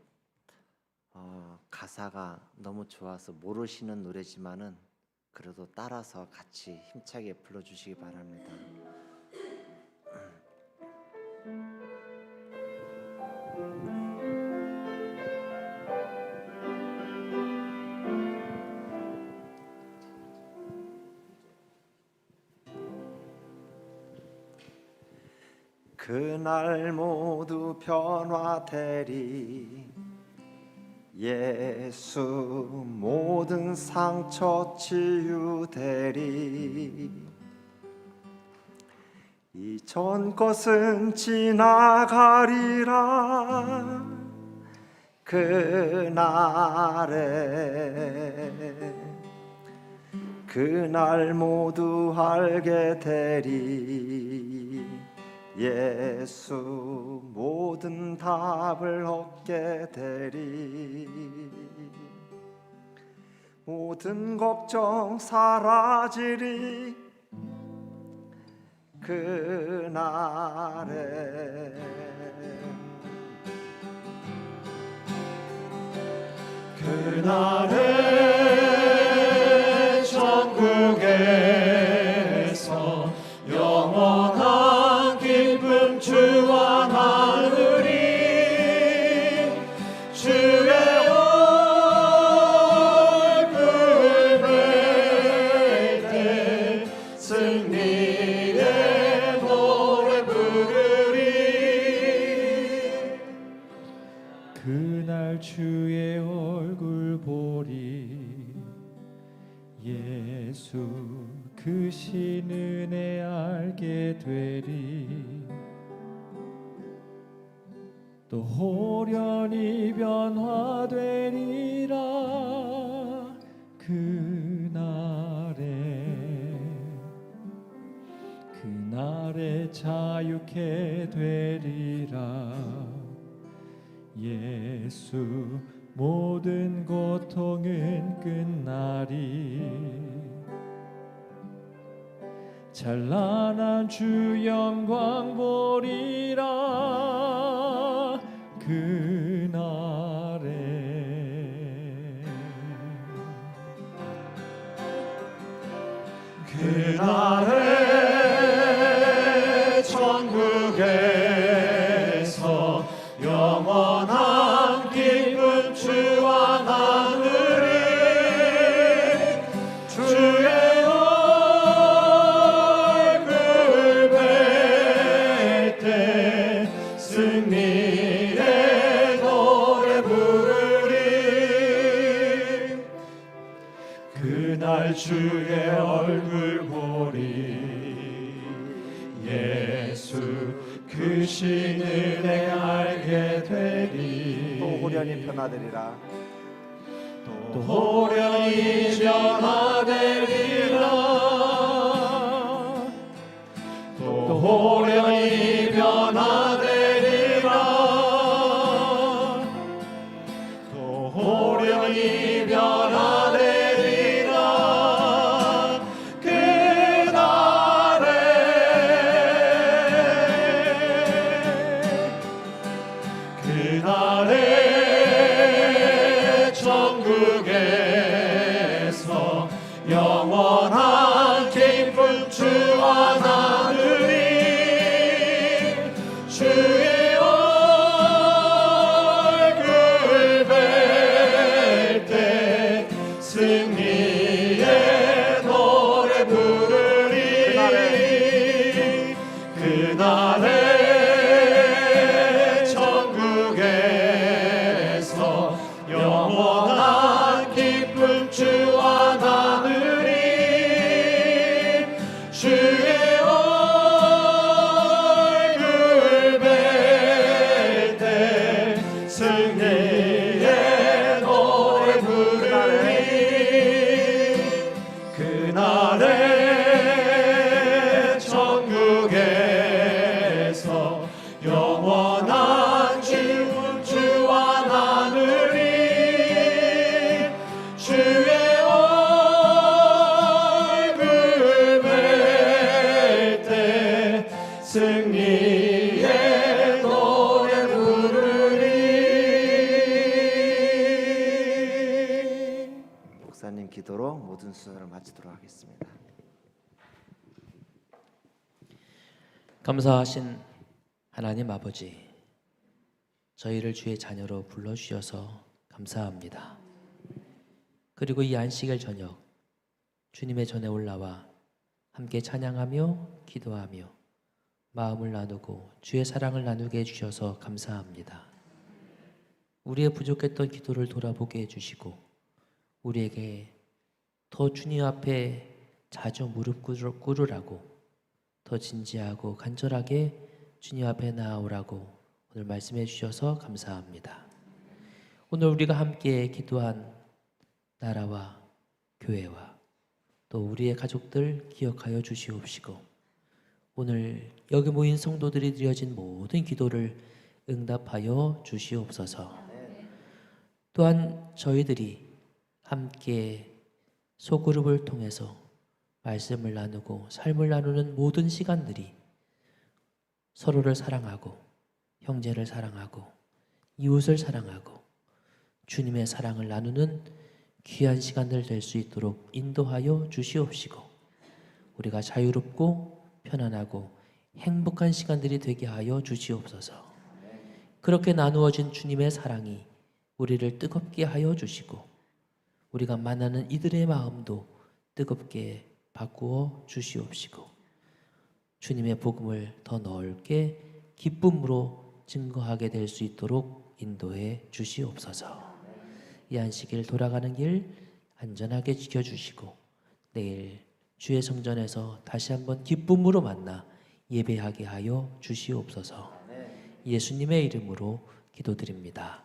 가사가 너무 좋아서 모르시는 노래지만은 그래도 따라서 같이 힘차게 불러주시기 바랍니다. 그날 모두 변화되리 예수 모든 상처 치유되리 이전 것은 지나가리라 그날 모두 알게 되리 예수 모든 답을 얻게 되리 모든 걱정 사라지리 그날에 그날에 천국에서 영원한 기쁨 주와 나누리 주의 얼굴 뵐 때 승리의 노래 부르리 그날 주의 얼굴 보리 예수 그 신 은혜 알게 되리 또 호련히 변화되리라 그날에 자유케 되리라 예수 모든 고통은 끝나리 찬란한 주 영광 보리라 그날에 천국에서 영원한 기쁨 주와 나누리 주의 얼굴 뵐 때 승리의 노래 부르리 그날 주의 얼굴 보리 예수 그 신 은혜 알게 되리 또 호련히 변화되리라 또 호련히 변화되리라 또 호련히 변화되리라 또 호련히 변화되리라 그날에 천국에서 영원한 기쁨 주와 나누리 주의 얼굴 뵐 때 승리의 노래 부르리 그날에 천국에서 영원한 기쁨 기도로 모든 순서를 마치도록 하겠습니다. 감사하신 하나님 아버지, 저희를 주의 자녀로 불러주셔서 감사합니다. 그리고 이 안식일 저녁 주님의 전에 올라와 함께 찬양하며 기도하며 마음을 나누고 주의 사랑을 나누게 해주셔서 감사합니다. 우리의 부족했던 기도를 돌아보게 해주시고 우리에게 더 주님 앞에 자주 무릎 꿇으라고, 더 진지하고 간절하게 주님 앞에 나아오라고 오늘 말씀해 주셔서 감사합니다. 오늘 우리가 함께 기도한 나라와 교회와 또 우리의 가족들 기억하여 주시옵시고, 오늘 여기 모인 성도들이 드려진 모든 기도를 응답하여 주시옵소서. 또한 저희들이 함께 소그룹을 통해서 말씀을 나누고 삶을 나누는 모든 시간들이 서로를 사랑하고 형제를 사랑하고 이웃을 사랑하고 주님의 사랑을 나누는 귀한 시간들 될 수 있도록 인도하여 주시옵시고, 우리가 자유롭고 편안하고 행복한 시간들이 되게 하여 주시옵소서. 그렇게 나누어진 주님의 사랑이 우리를 뜨겁게 하여 주시고 우리가 만나는 이들의 마음도 뜨겁게 바꾸어 주시옵시고 주님의 복음을 더 넓게 기쁨으로 증거하게 될 수 있도록 인도해 주시옵소서. 이 안식일 돌아가는 길 안전하게 지켜주시고 내일 주의 성전에서 다시 한번 기쁨으로 만나 예배하게 하여 주시옵소서. 예수님의 이름으로 기도드립니다.